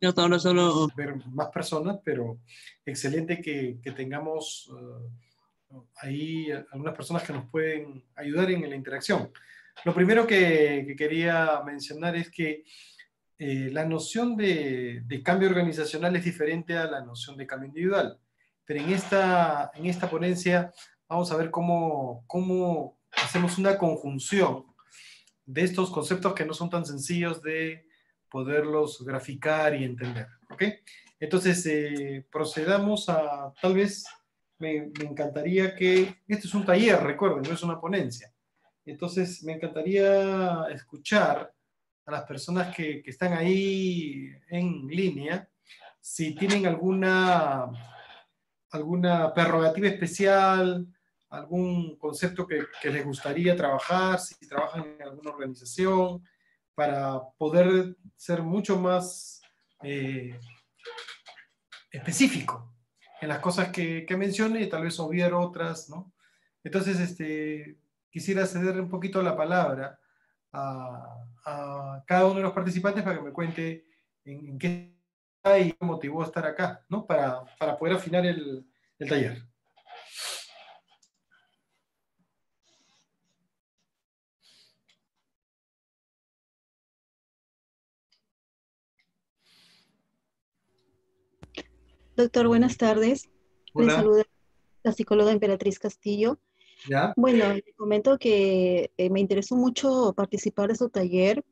Ya hasta ahora solo... ver más personas, pero excelente que tengamos ahí algunas personas que nos pueden ayudar en la interacción. Lo primero que quería mencionar es que la noción de cambio organizacional es diferente a la noción de cambio individual. Pero en esta ponencia vamos a ver cómo hacemos una conjunción de estos conceptos que no son tan sencillos de poderlos graficar y entender. ¿Ok? Entonces, procedamos a, tal vez, me encantaría que, este es un taller, recuerden, no es una ponencia. Entonces, me encantaría escuchar a las personas que están ahí en línea, si tienen alguna prerrogativa especial, algún concepto que les gustaría trabajar, si trabajan en alguna organización, para poder ser mucho más específico en las cosas que mencione y tal vez obviar otras, ¿no? Entonces, quisiera ceder un poquito la palabra a cada uno de los participantes para que me cuente en qué está y qué motivó a estar acá, ¿no? Para poder afinar el taller. Doctor, buenas tardes. Le Hola, saluda la psicóloga Emperatriz Castillo. ¿ya? Bueno, le comento que me interesó mucho participar de su taller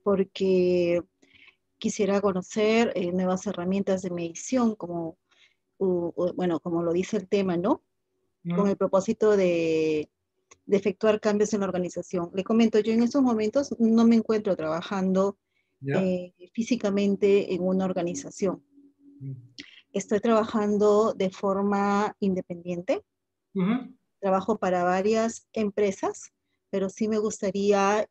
porque quisiera conocer nuevas herramientas de medición, como, bueno, como lo dice el tema, ¿no? Con el propósito de efectuar cambios en la organización. Le comento, yo en estos momentos no me encuentro trabajando ¿Ya? físicamente en una organización. Estoy trabajando de forma independiente. Trabajo para varias empresas, pero sí me gustaría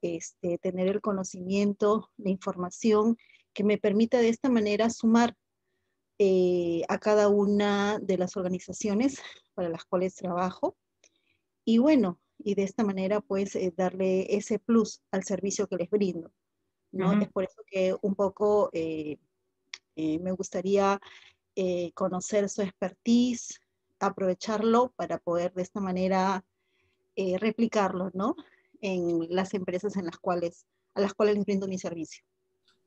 tener el conocimiento, la información que me permita de esta manera sumar a cada una de las organizaciones para las cuales trabajo. Y bueno, y de esta manera pues darle ese plus al servicio que les brindo, ¿no? Es por eso que un poco me gustaría conocer su expertise, aprovecharlo para poder de esta manera replicarlo, ¿no? En las empresas a las cuales les brindo mi servicio.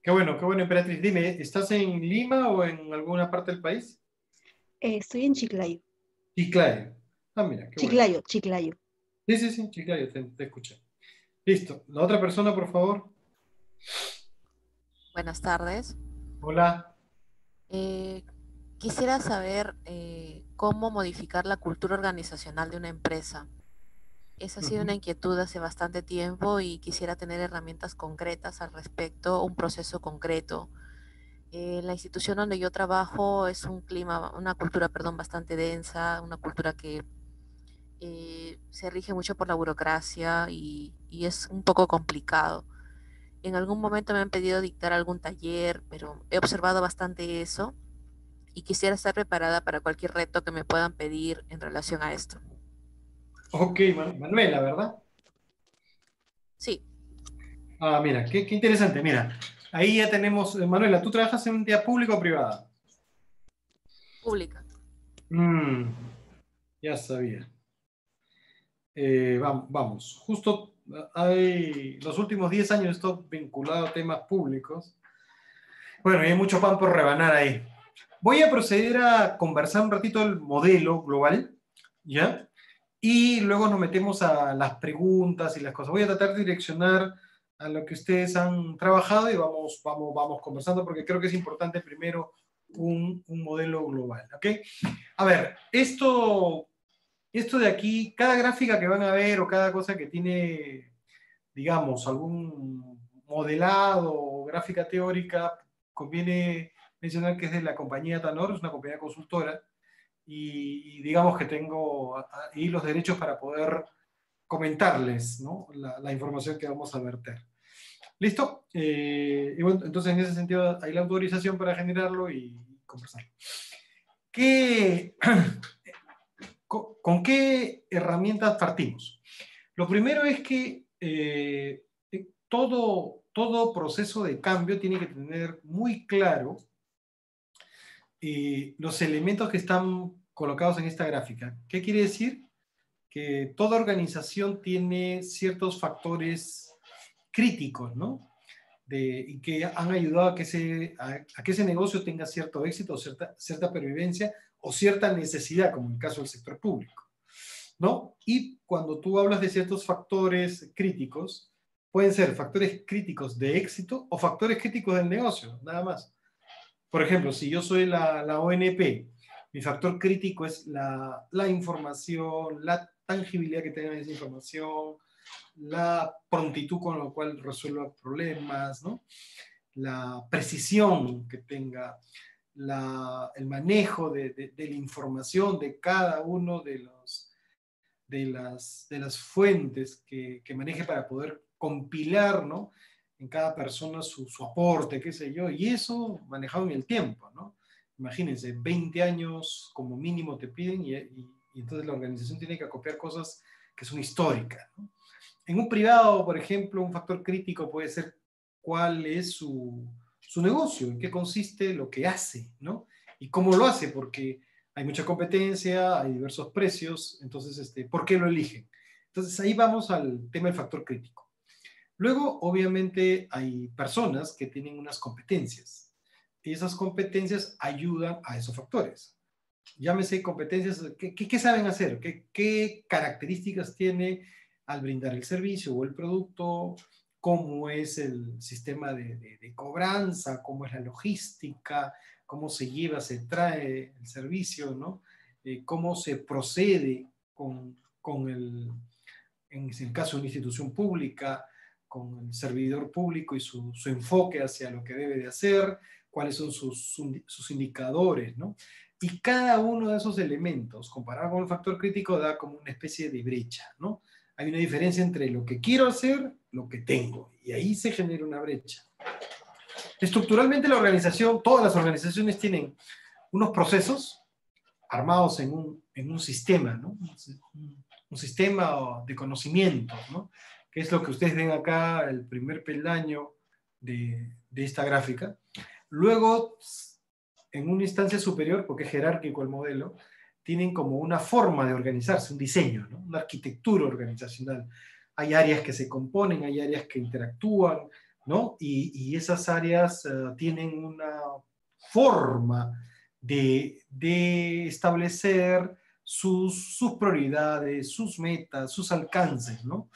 Qué bueno, Emperatriz. Dime, ¿estás en Lima o en alguna parte del país? Estoy en Chiclayo. Chiclayo. Ah, mira, qué bueno. Chiclayo, Chiclayo. Sí, Chiclayo, te escuché. Listo. La otra persona, por favor. Buenas tardes. Hola. Eh, Quisiera saber cómo modificar la cultura organizacional de una empresa. Esa ha sido una inquietud hace bastante tiempo y quisiera tener herramientas concretas al respecto, un proceso concreto. La institución donde yo trabajo es un clima, una cultura, perdón, bastante densa, una cultura que se rige mucho por la burocracia y es un poco complicado. En algún momento me han pedido dictar algún taller, pero he observado bastante eso y quisiera estar preparada para cualquier reto que me puedan pedir en relación a esto. Ok, Manuela, ¿verdad? Sí, Ah, mira, qué interesante. Mira, ahí ya tenemos, Manuela, ¿tú trabajas en una entidad pública o privada? pública. Mm, ya sabía. Vamos. Justo los últimos 10 años he estado vinculado a temas públicos. Bueno, y hay mucho pan por rebanar ahí. Voy a proceder a conversar un ratito el modelo global, ¿ya? Y luego nos metemos a las preguntas y las cosas. Voy a tratar de direccionar a lo que ustedes han trabajado y vamos conversando porque creo que es importante primero un modelo global, ¿ok? A ver, esto de aquí, cada gráfica que van a ver o cada cosa que tiene, digamos, algún modelado o gráfica teórica, conviene mencionar que es de la compañía Tanor, es una compañía consultora, y digamos que tengo ahí los derechos para poder comentarles, ¿no? la información que vamos a verter. ¿Listo? Y bueno, entonces en ese sentido hay la autorización para generarlo y conversar. ¿Qué, con qué herramientas partimos? Lo primero es que todo proceso de cambio tiene que tener muy claro los elementos que están colocados en esta gráfica. ¿Qué quiere decir? Que toda organización tiene ciertos factores críticos, ¿no? Y que han ayudado a que ese negocio tenga cierto éxito, cierta pervivencia o cierta necesidad, como en el caso del sector público, ¿no? Y cuando tú hablas de ciertos factores críticos, pueden ser factores críticos de éxito o factores críticos del negocio, nada más. Por ejemplo, si yo soy la ONP, mi factor crítico es la información, la tangibilidad que tenga esa información, la prontitud con la cual resuelva problemas, ¿no? La precisión que tenga, el manejo de la información de cada uno de las fuentes que maneje para poder compilar, ¿no? En cada persona su aporte, qué sé yo, y eso manejado en el tiempo, ¿no? Imagínense, 20 años como mínimo te piden y entonces la organización tiene que acopiar cosas que son históricas, ¿no? En un privado, por ejemplo, un factor crítico puede ser cuál es su negocio, en qué consiste lo que hace, ¿no? Y cómo lo hace, porque hay mucha competencia, hay diversos precios, entonces, ¿por qué lo eligen? Entonces, ahí vamos al tema del factor crítico. Luego, obviamente, hay personas que tienen unas competencias, y esas competencias ayudan a esos factores. Llámese competencias, ¿qué saben hacer? ¿Qué características tiene al brindar el servicio o el producto? ¿Cómo es el sistema de cobranza? ¿Cómo es la logística? ¿Cómo se lleva, se trae el servicio, ¿no? ¿Cómo se procede en el caso de una institución pública, con el servidor público y su enfoque hacia lo que debe de hacer? ¿Cuáles son sus indicadores, ¿no? Y cada uno de esos elementos, comparado con el factor crítico, da como una especie de brecha, ¿no? Hay una diferencia entre lo que quiero hacer, lo que tengo, y ahí se genera una brecha. Estructuralmente la organización, todas las organizaciones tienen unos procesos armados en un sistema, ¿no? Un sistema de conocimientos, ¿no? Que es lo que ustedes ven acá, el primer peldaño de esta gráfica. Luego, en una instancia superior, porque es jerárquico el modelo, tienen como una forma de organizarse, un diseño, ¿no? Una arquitectura organizacional. Hay áreas que se componen, hay áreas que interactúan, ¿no? Y esas áreas tienen una forma de establecer sus prioridades, sus metas, sus alcances, ¿no?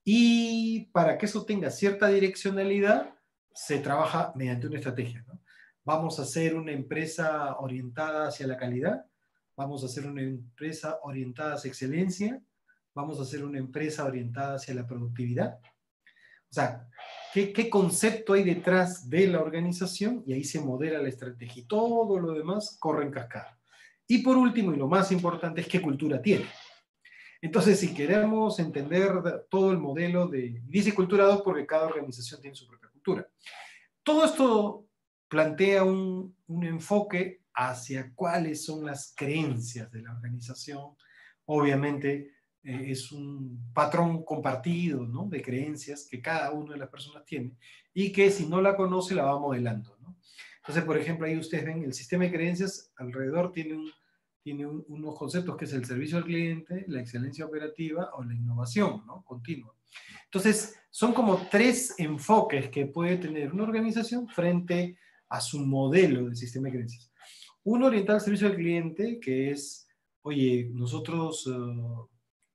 Y para que eso tenga cierta direccionalidad, se trabaja mediante una estrategia, ¿no? Vamos a ser una empresa orientada hacia la calidad, vamos a ser una empresa orientada hacia excelencia, vamos a ser una empresa orientada hacia la productividad. O sea, ¿qué concepto hay detrás de la organización? Y ahí se modela la estrategia y todo lo demás corre en cascada. Y por último, y lo más importante, es qué cultura tiene. Entonces, si queremos entender todo el modelo dice cultura 2 porque cada organización tiene su propia cultura. Todo esto plantea un enfoque hacia cuáles son las creencias de la organización. Obviamente, es un patrón compartido, ¿no? De creencias que cada una de las personas tiene y que si no la conoce la va modelando, ¿no? Entonces, por ejemplo, ahí ustedes ven el sistema de creencias alrededor tiene unos conceptos que es el servicio al cliente, la excelencia operativa o la innovación, ¿no? Continua. Entonces, son como 3 enfoques que puede tener una organización frente a su modelo de sistema de creencias. Uno orientado al servicio al cliente, que es, oye, nosotros,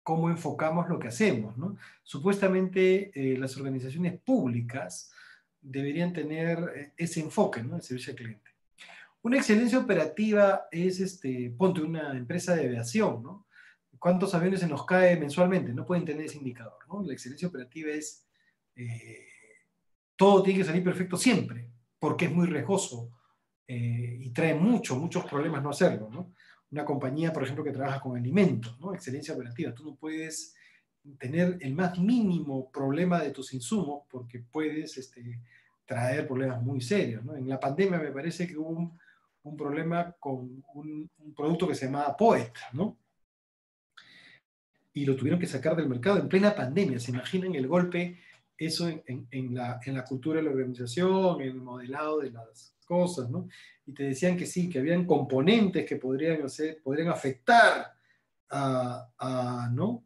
¿cómo enfocamos lo que hacemos, ¿no? Supuestamente, las organizaciones públicas deberían tener ese enfoque, ¿no? El servicio al cliente. Una excelencia operativa es, ponte una empresa de aviación, ¿no? ¿Cuántos aviones se nos cae mensualmente? No pueden tener ese indicador, ¿no? La excelencia operativa es, todo tiene que salir perfecto siempre, porque es muy riesgoso y trae muchos problemas no hacerlo, ¿no? Una compañía, por ejemplo, que trabaja con alimentos, ¿no? Excelencia operativa. Tú no puedes tener el más mínimo problema de tus insumos porque puedes traer problemas muy serios, ¿no? En la pandemia me parece que hubo un problema con un producto que se llamaba Poet, ¿no? Y lo tuvieron que sacar del mercado en plena pandemia. ¿Se imaginan el golpe eso en la cultura de la organización, en el modelado de las cosas, ¿no? Y te decían que sí, que habían componentes que podrían afectar ¿no?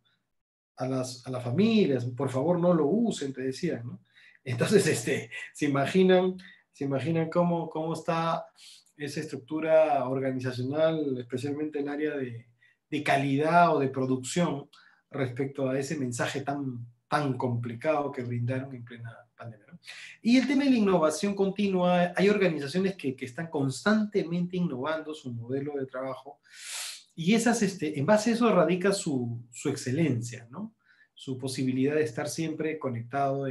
a las familias. Por favor, no lo usen, te decían, ¿no? Entonces, se imaginan cómo está esa estructura organizacional, especialmente en el área de calidad o de producción, respecto a ese mensaje tan complicado que brindaron en plena pandemia, ¿no? Y el tema de la innovación continua, hay organizaciones que están constantemente innovando su modelo de trabajo, y en base a eso radica su excelencia, ¿no? Su posibilidad de estar siempre conectado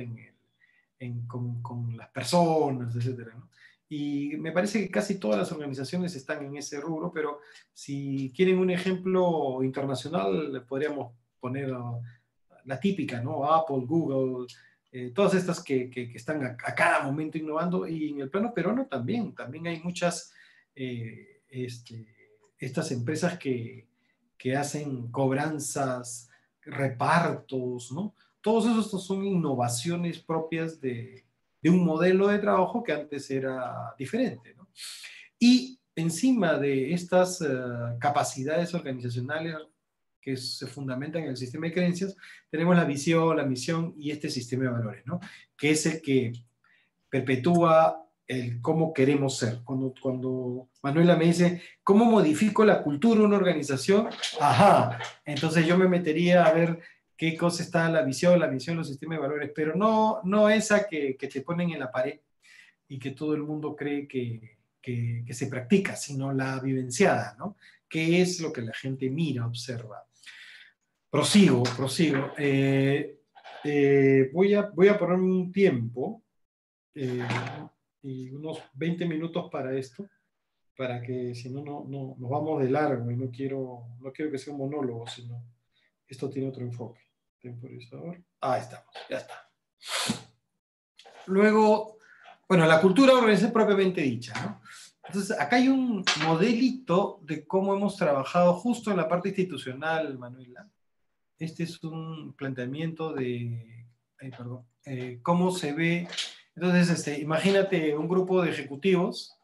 con las personas, etcétera, ¿no? Y me parece que casi todas las organizaciones están en ese rubro, pero si quieren un ejemplo internacional, podríamos poner la típica, ¿no? Apple, Google, todas estas que están a cada momento innovando, y en el plano peruano también hay muchas, estas empresas que hacen cobranzas, repartos, ¿no? Todos esos son innovaciones propias de un modelo de trabajo que antes era diferente, ¿no? Y encima de estas capacidades organizacionales que se fundamentan en el sistema de creencias, tenemos la visión, la misión y este sistema de valores, ¿no? Que es el que perpetúa el cómo queremos ser. Cuando Manuela me dice, ¿cómo modifico la cultura de una organización? Ajá, entonces yo me metería a ver qué cosa está la visión, los sistemas de valores, pero no esa que te ponen en la pared y que todo el mundo cree que se practica, sino la vivenciada, ¿no? ¿Qué es lo que la gente mira, observa? Prosigo. Voy a poner un tiempo y unos 20 minutos para esto, para que si no nos vamos de largo, y no quiero que sea un monólogo, sino esto tiene otro enfoque. Temporizador. Estamos, ya está. Luego, bueno, la cultura organizacional propiamente dicha, ¿no? Entonces, acá hay un modelito de cómo hemos trabajado justo en la parte institucional, Manuela. Este es un planteamiento de cómo se ve. Entonces, imagínate un grupo de ejecutivos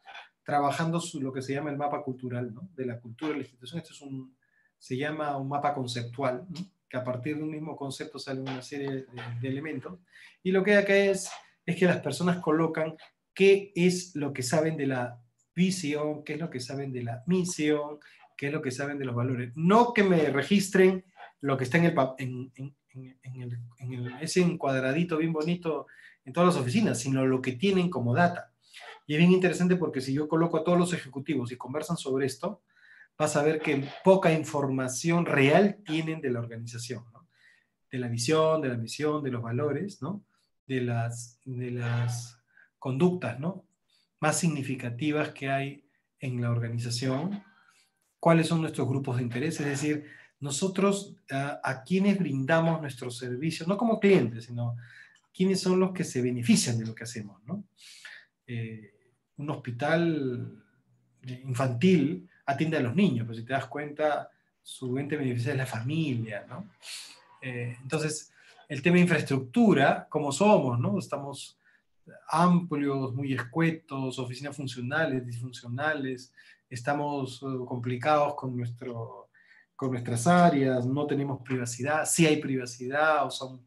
trabajando lo que se llama el mapa cultural, ¿no? De la cultura de la institución. Se llama un mapa conceptual, ¿no? Que a partir de un mismo concepto sale una serie de elementos. Y lo que hay acá es que las personas colocan qué es lo que saben de la visión, qué es lo que saben de la misión, qué es lo que saben de los valores. No que me registren lo que está en ese encuadradito bien bonito en todas las oficinas, sino lo que tienen como data. Y es bien interesante porque si yo coloco a todos los ejecutivos y conversan sobre esto, vas a ver que poca información real tienen de la organización, ¿no? De la visión, de la misión, de los valores, ¿no? De las conductas, ¿no? Más significativas que hay en la organización. ¿Cuáles son nuestros grupos de interés? Es decir, nosotros a quienes brindamos nuestros servicios, no como clientes, sino quiénes son los que se benefician de lo que hacemos, ¿no? Un hospital infantil atiende a los niños, pero si te das cuenta, su ente beneficiario es la familia, ¿no? Entonces, el tema de infraestructura, como somos, ¿no? Estamos amplios, muy escuetos, oficinas funcionales, disfuncionales, estamos complicados con nuestras áreas, no tenemos privacidad, sí hay privacidad, o son,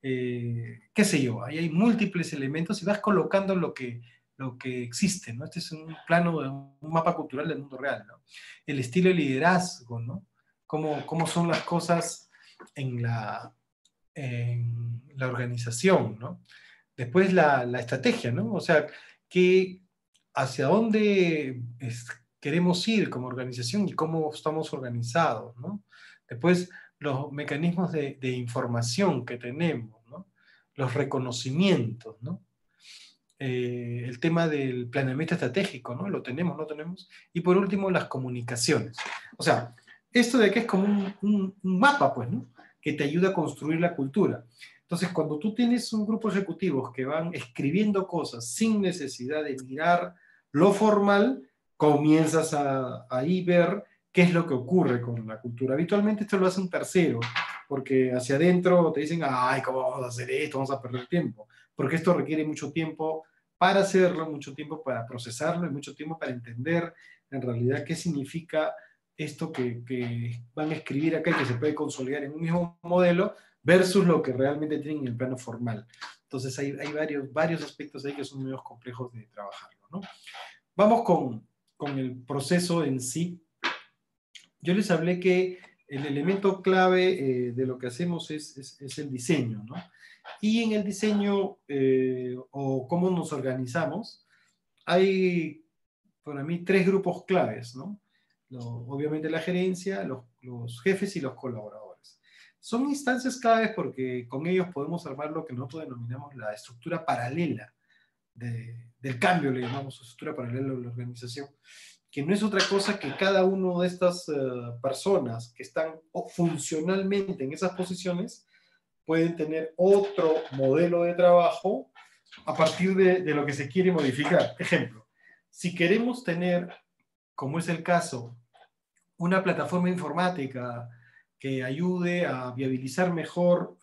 qué sé yo, ahí hay múltiples elementos y vas colocando lo que existe, ¿no? Este es un plano, un mapa cultural del mundo real, ¿no? El estilo de liderazgo, ¿no? Cómo son las cosas en la organización, ¿no? Después la estrategia, ¿no? O sea, hacia dónde queremos ir como organización y cómo estamos organizados, ¿no? Después los mecanismos de información que tenemos, ¿no? Los reconocimientos, ¿no? El tema del planeamiento estratégico, ¿no? Lo tenemos, no tenemos. Y por último, las comunicaciones. O sea, esto de que es como un mapa, pues, ¿no? Que te ayuda a construir la cultura. Entonces, cuando tú tienes un grupo de ejecutivos que van escribiendo cosas sin necesidad de mirar lo formal, comienzas a ahí ver qué es lo que ocurre con la cultura. Habitualmente esto lo hace un tercero, porque hacia adentro te dicen, ay, ¿cómo vamos a hacer esto? Vamos a perder tiempo. Porque esto requiere mucho tiempo para hacerlo, mucho tiempo para procesarlo y mucho tiempo para entender en realidad qué significa esto que van a escribir acá y que se puede consolidar en un mismo modelo versus lo que realmente tienen en el plano formal. Entonces hay varios aspectos ahí que son muy complejos de trabajarlo, ¿no? Vamos con el proceso en sí. Yo les hablé que el elemento clave de lo que hacemos es el diseño, ¿no? Y en el diseño, o cómo nos organizamos, hay para mí 3 grupos claves, ¿no? Obviamente la gerencia, los jefes y los colaboradores. Son instancias claves porque con ellos podemos armar lo que nosotros denominamos la estructura paralela del cambio, le llamamos estructura paralela de la organización, que no es otra cosa que cada uno de estas personas que están funcionalmente en esas posiciones pueden tener otro modelo de trabajo a partir de lo que se quiere modificar. Ejemplo, si queremos tener, como es el caso, una plataforma informática que ayude a viabilizar mejor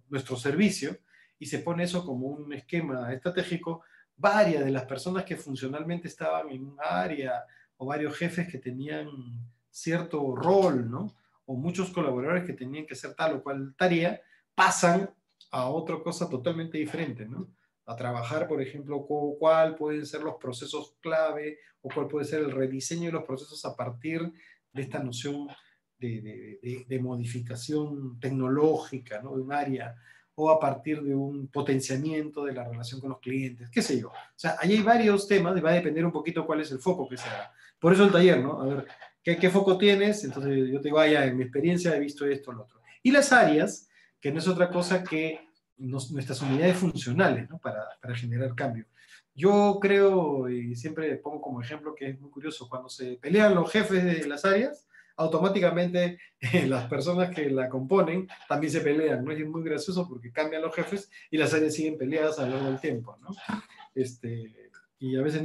nuestro servicio, y se pone eso como un esquema estratégico, varias de las personas que funcionalmente estaban en un área, o varios jefes que tenían cierto rol, ¿no? O muchos colaboradores que tenían que hacer tal o cual tarea, pasan a otra cosa totalmente diferente, ¿no? A trabajar, por ejemplo, cuál pueden ser los procesos clave, o cuál puede ser el rediseño de los procesos a partir de esta noción de modificación tecnológica, ¿no? De un área, o a partir de un potenciamiento de la relación con los clientes, qué sé yo. O sea, ahí hay varios temas y va a depender un poquito cuál es el foco que se haga. Por eso el taller, ¿no? A ver, ¿qué foco tienes? Entonces yo te digo, ya en mi experiencia he visto esto, lo otro. Y las áreas, que no es otra cosa que nuestras unidades funcionales, ¿no? Para generar cambio. Yo creo, y siempre pongo como ejemplo que es muy curioso, cuando se pelean los jefes de las áreas, automáticamente las personas que la componen también se pelean, ¿no? Es muy gracioso porque cambian los jefes y las áreas siguen peleadas a lo largo del tiempo, ¿no? Y a veces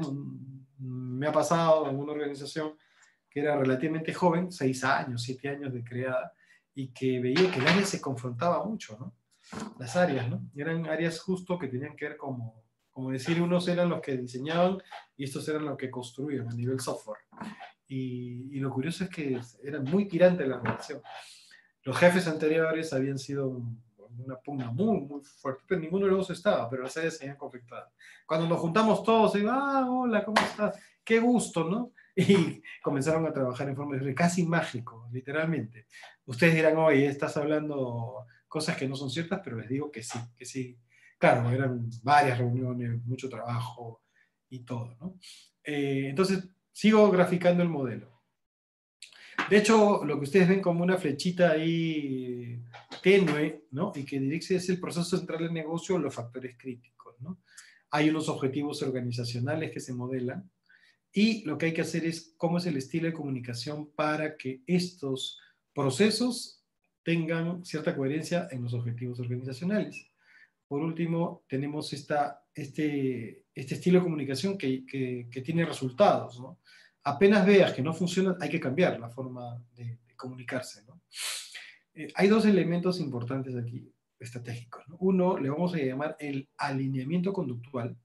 me ha pasado en una organización que era relativamente joven, 6 años, 7 años de creada, y que veía que el área se confrontaba mucho, ¿no? Las áreas, ¿no? Y eran áreas justo que tenían que ver como decir, unos eran los que diseñaban y estos eran los que construían a nivel software. Y lo curioso es que eran muy tirantes la relación. Los jefes anteriores habían sido una pugna muy, muy fuerte, pero ninguno de los dos estaba, pero las áreas se habían conflictado. Cuando nos juntamos todos, digo, hola, ¿cómo estás? Qué gusto, ¿no? Y comenzaron a trabajar en forma de casi mágico, literalmente. Ustedes dirán, oye, estás hablando cosas que no son ciertas, pero les digo que sí, que sí. Claro, eran varias reuniones, mucho trabajo y todo, ¿no? Entonces, sigo graficando el modelo. De hecho, lo que ustedes ven como una flechita ahí tenue, ¿no? Y que dice es el proceso central del negocio o los factores críticos, ¿no? Hay unos objetivos organizacionales que se modelan y lo que hay que hacer es cómo es el estilo de comunicación para que estos procesos tengan cierta coherencia en los objetivos organizacionales. Por último, tenemos este estilo de comunicación que tiene resultados, ¿no? Apenas veas que no funciona, hay que cambiar la forma de comunicarse, ¿no? Hay 2 elementos importantes aquí, estratégicos, ¿no? Uno, le vamos a llamar el alineamiento conductual,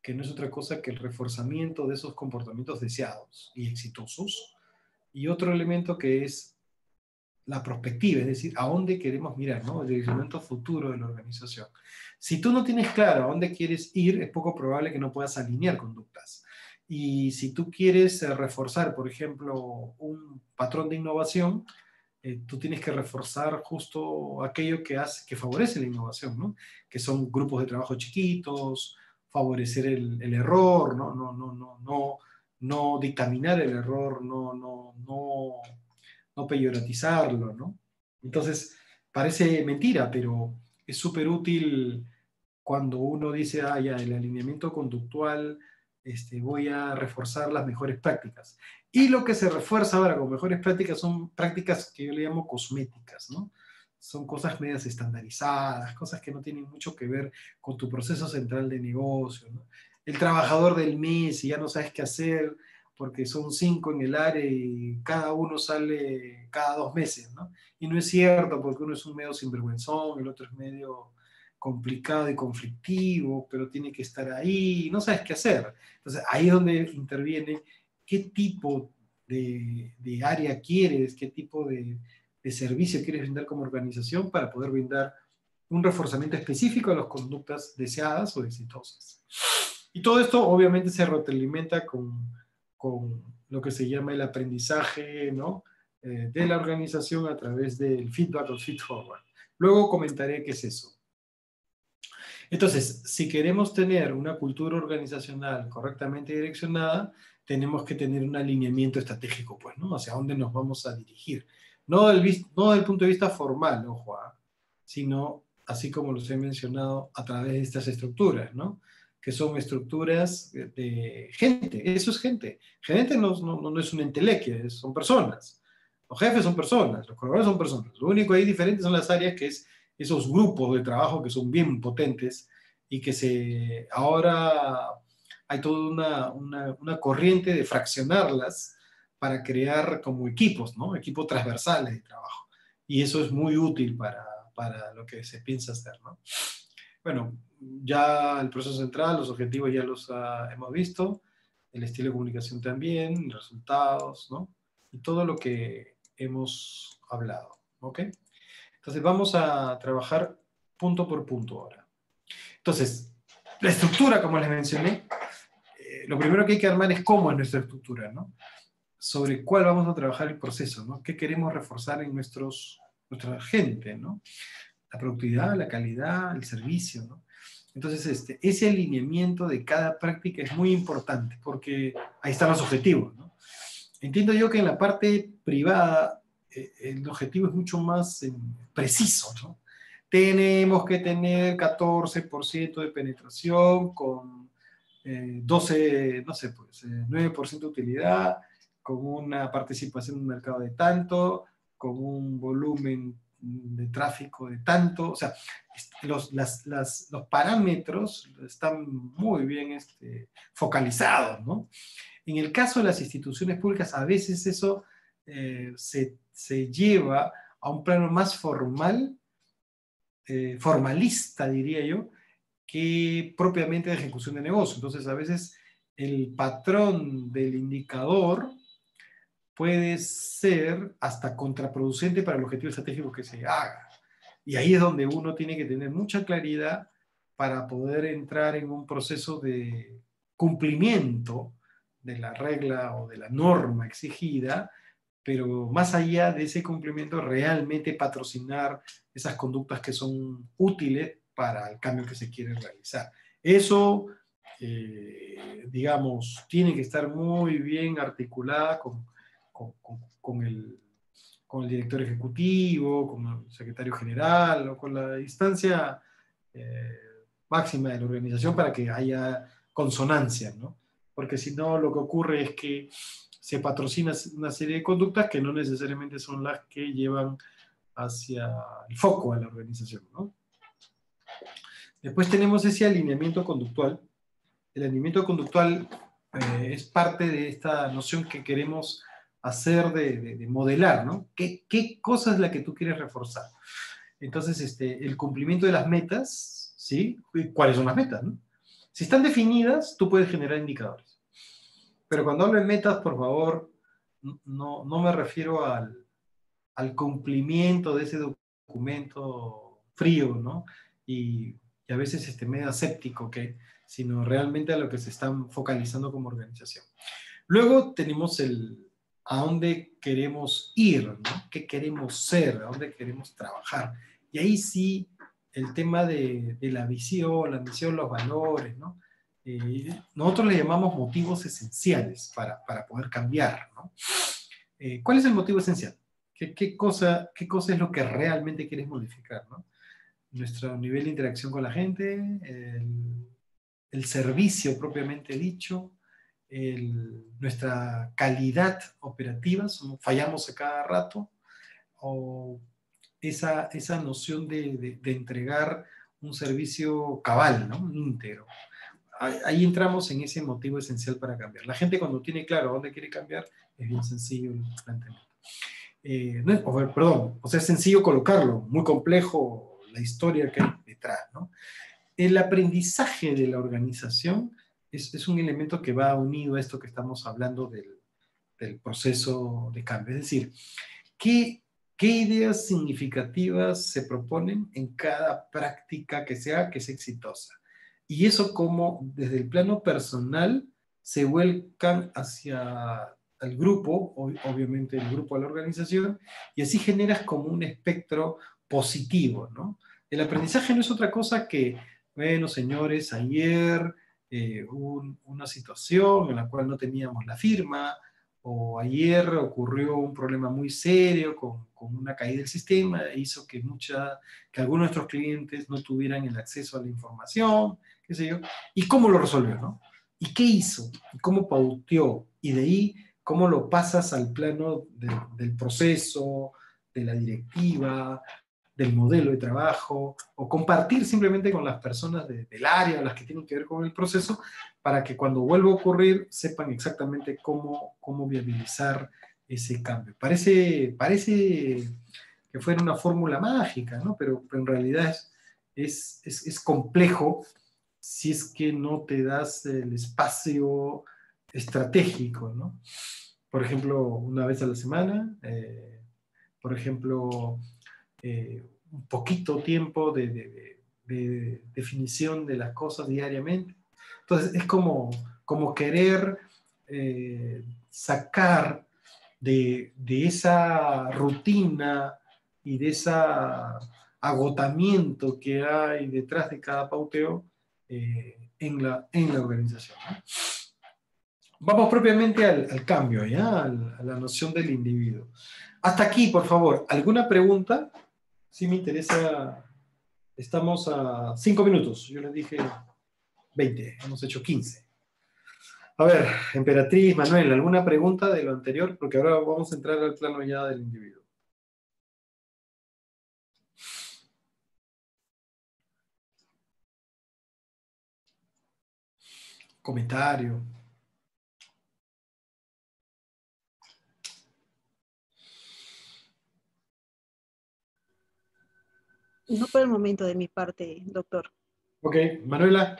que no es otra cosa que el reforzamiento de esos comportamientos deseados y exitosos. Y otro elemento que es la perspectiva, es decir, a dónde queremos mirar, ¿no? El direccionamiento futuro de la organización. Si tú no tienes claro a dónde quieres ir, es poco probable que no puedas alinear conductas. Y si tú quieres reforzar, por ejemplo, un patrón de innovación, tú tienes que reforzar justo aquello que favorece la innovación, ¿no? Que son grupos de trabajo chiquitos, favorecer el error, no dictaminar el error, no peyoratizarlo, ¿no? Entonces, parece mentira, pero es súper útil cuando uno dice, ya, el alineamiento conductual, voy a reforzar las mejores prácticas. Y lo que se refuerza ahora con mejores prácticas son prácticas que yo le llamo cosméticas, ¿no? Son cosas medias estandarizadas, cosas que no tienen mucho que ver con tu proceso central de negocio, ¿no? El trabajador del mes, y ya no sabes qué hacer, porque son 5 en el área y cada uno sale cada 2 meses, ¿no? Y no es cierto, porque uno es un medio sinvergüenzón, el otro es medio complicado y conflictivo, pero tiene que estar ahí, no sabes qué hacer. Entonces ahí es donde interviene qué tipo de área quieres, qué tipo de servicio quieres brindar como organización para poder brindar un reforzamiento específico a las conductas deseadas o exitosas. Y todo esto obviamente se retroalimenta con lo que se llama el aprendizaje, ¿no? De la organización a través del feedback o feedforward. Luego comentaré qué es eso. Entonces, si queremos tener una cultura organizacional correctamente direccionada, tenemos que tener un alineamiento estratégico, pues, ¿no? Hacia dónde nos vamos a dirigir. No del punto de vista formal, ojo, sino, así como los he mencionado, a través de estas estructuras, ¿no? Que son estructuras de gente. Eso es gente. Gente no es una entelequia, son personas. Los jefes son personas, los colaboradores son personas. Lo único ahí diferente son las áreas, que es esos grupos de trabajo que son bien potentes y que ahora hay toda una corriente de fraccionarlas para crear como equipos, ¿no? Equipos transversales de trabajo. Y eso es muy útil para lo que se piensa hacer, ¿no? Bueno, ya el proceso central, los objetivos ya los hemos visto, el estilo de comunicación también, resultados, ¿no? Y todo lo que hemos hablado, ¿ok? Entonces vamos a trabajar punto por punto ahora. Entonces, la estructura, como les mencioné, lo primero que hay que armar es cómo es nuestra estructura, ¿no? Sobre cuál vamos a trabajar el proceso, ¿no? ¿Qué queremos reforzar en nuestra gente, ¿no? La productividad, la calidad, el servicio, ¿no? Entonces, ese alineamiento de cada práctica es muy importante porque ahí están los objetivos, ¿no? Entiendo yo que en la parte privada el objetivo es mucho más preciso, ¿no? Tenemos que tener 14% de penetración con 12, no sé, pues 9% de utilidad, con una participación en un mercado de tanto, con un volumen de tráfico de tanto, o sea, los parámetros están muy bien focalizados, ¿no? En el caso de las instituciones públicas, a veces eso se lleva a un plano más formal, formalista, diría yo, que propiamente de ejecución de negocio. Entonces, a veces el patrón del indicador puede ser hasta contraproducente para el objetivo estratégico que se haga. Y ahí es donde uno tiene que tener mucha claridad para poder entrar en un proceso de cumplimiento de la regla o de la norma exigida, pero más allá de ese cumplimiento, realmente patrocinar esas conductas que son útiles para el cambio que se quiere realizar. Eso, digamos, tiene que estar muy bien articulada con el director ejecutivo, con el secretario general o con la instancia máxima de la organización para que haya consonancia, ¿no? Porque si no, lo que ocurre es que se patrocina una serie de conductas que no necesariamente son las que llevan hacia el foco de la organización, ¿no? Después tenemos ese alineamiento conductual. El alineamiento conductual es parte de esta noción que queremos hacer de modelar, ¿no? ¿Qué cosa es la que tú quieres reforzar? Entonces, el cumplimiento de las metas, ¿sí? ¿Cuáles son las metas, no? Si están definidas, tú puedes generar indicadores. Pero cuando hablo de metas, por favor, no me refiero al cumplimiento de ese documento frío, ¿no? Y a veces medio aséptico, sino realmente a lo que se están focalizando como organización. Luego tenemos a dónde queremos ir, ¿no? ¿Qué queremos ser? ¿A dónde queremos trabajar? Y ahí sí, el tema de la visión, la misión, los valores, ¿no? Nosotros le llamamos motivos esenciales para poder cambiar, ¿no? ¿Cuál es el motivo esencial? ¿Qué cosa es lo que realmente quieres modificar, ¿no? Nuestro nivel de interacción con la gente, el servicio propiamente dicho, nuestra calidad operativa, fallamos a cada rato, o esa noción de entregar un servicio cabal, ¿no? Íntegro. Ahí entramos en ese motivo esencial para cambiar. La gente cuando tiene claro dónde quiere cambiar, es bien sencillo el planteamiento. Es sencillo colocarlo, muy complejo la historia que hay detrás, ¿no? El aprendizaje de la organización es un elemento que va unido a esto que estamos hablando del proceso de cambio. Es decir, ¿qué ideas significativas se proponen en cada práctica que sea exitosa? Y eso como desde el plano personal se vuelcan hacia el grupo, obviamente el grupo a la organización, y así generas como un espectro positivo, ¿no? El aprendizaje no es otra cosa que, bueno, señores, ayer hubo una situación en la cual no teníamos la firma, o ayer ocurrió un problema muy serio con una caída del sistema, e hizo que algunos de nuestros clientes no tuvieran el acceso a la información, qué sé yo, y cómo lo resolvió, ¿no? ¿Y qué hizo? ¿Y cómo pauteó? Y de ahí, ¿cómo lo pasas al plano del proceso, de la directiva, del modelo de trabajo, o compartir simplemente con las personas del área, las que tienen que ver con el proceso, para que cuando vuelva a ocurrir sepan exactamente cómo viabilizar ese cambio? Parece que fuera una fórmula mágica, ¿no? Pero en realidad es complejo si es que no te das el espacio estratégico, ¿no? Por ejemplo, una vez a la semana, por ejemplo, un poquito tiempo de definición de las cosas diariamente. Entonces, es como querer sacar de esa rutina y de ese agotamiento que hay detrás de cada pauteo en la organización, ¿no? Vamos propiamente al cambio, ¿ya? A la noción del individuo. Hasta aquí, por favor, ¿alguna pregunta? Sí me interesa. Estamos a 5 minutos. Yo les dije 20, hemos hecho 15. A ver, Emperatriz, Manuel, ¿alguna pregunta de lo anterior? Porque ahora vamos a entrar al plano ya del individuo. Comentario. No por el momento de mi parte, doctor. Ok, Manuela.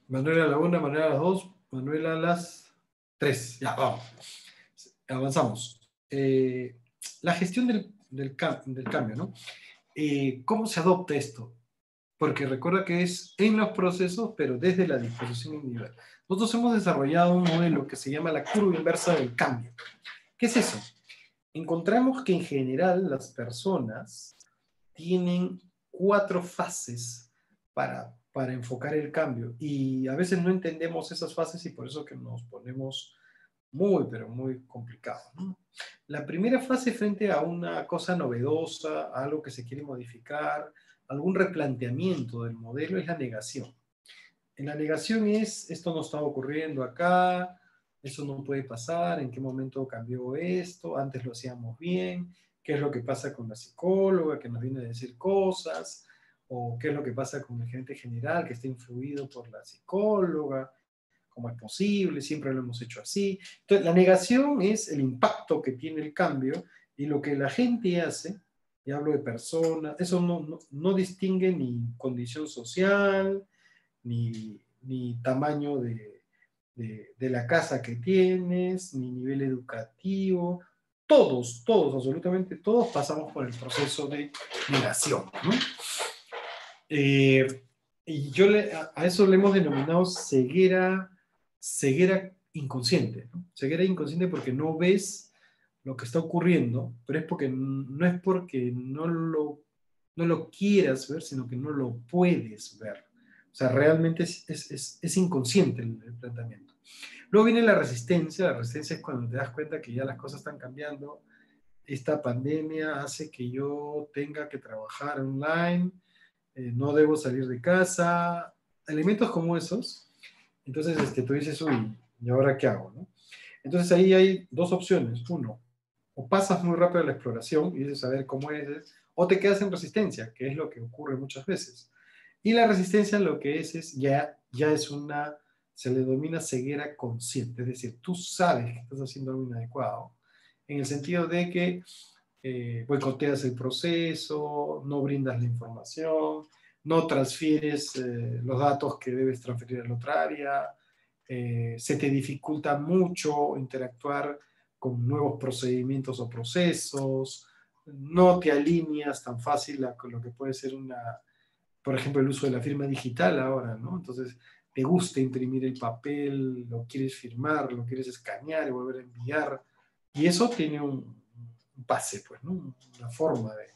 Manuela a la 1, Manuela a las 2, Manuela a las 3. Ya, vamos. Avanzamos. La gestión del cambio, ¿no? ¿Cómo se adopta esto? Porque recuerda que es en los procesos, pero desde la disposición individual. Nosotros hemos desarrollado un modelo que se llama la curva inversa del cambio. ¿Qué es eso? Encontramos que en general las personas tienen 4 fases para enfocar el cambio, y a veces no entendemos esas fases y por eso que nos ponemos muy, pero muy complicado, ¿no? La primera fase frente a una cosa novedosa, algo que se quiere modificar, algún replanteamiento del modelo, es la negación. En la negación es, esto no estaba ocurriendo acá, eso no puede pasar, en qué momento cambió esto, antes lo hacíamos bien, qué es lo que pasa con la psicóloga que nos viene a decir cosas, o qué es lo que pasa con el gerente general que está influido por la psicóloga, cómo es posible, siempre lo hemos hecho así. Entonces, la negación es el impacto que tiene el cambio, y lo que la gente hace, y hablo de personas, eso no distingue ni condición social, ni tamaño de la casa que tienes, ni nivel educativo. Todos, absolutamente todos pasamos por el proceso de negación, ¿no? Y a eso le hemos denominado ceguera inconsciente, ¿no? Ceguera inconsciente porque no ves lo que está ocurriendo, pero no es porque no lo quieras ver, sino que no lo puedes ver. O sea, realmente es inconsciente el planteamiento. Luego viene la resistencia. La resistencia es cuando te das cuenta que ya las cosas están cambiando. Esta pandemia hace que yo tenga que trabajar online, no debo salir de casa, elementos como esos. Entonces tú dices, uy, ¿y ahora qué hago, no? Entonces ahí hay 2 opciones. Uno, o pasas muy rápido a la exploración y dices a ver cómo es, o te quedas en resistencia, que es lo que ocurre muchas veces. Y la resistencia lo que es ya es una, se le denomina ceguera consciente, es decir, tú sabes que estás haciendo algo inadecuado, en el sentido de que boicoteas el proceso, no brindas la información, no transfieres los datos que debes transferir a la otra área, se te dificulta mucho interactuar con nuevos procedimientos o procesos, no te alineas tan fácil con lo que puede ser por ejemplo, el uso de la firma digital ahora, ¿no? Entonces, te gusta imprimir el papel, lo quieres firmar, lo quieres escanear y volver a enviar, y eso tiene un pase, pues, ¿no? Una forma de...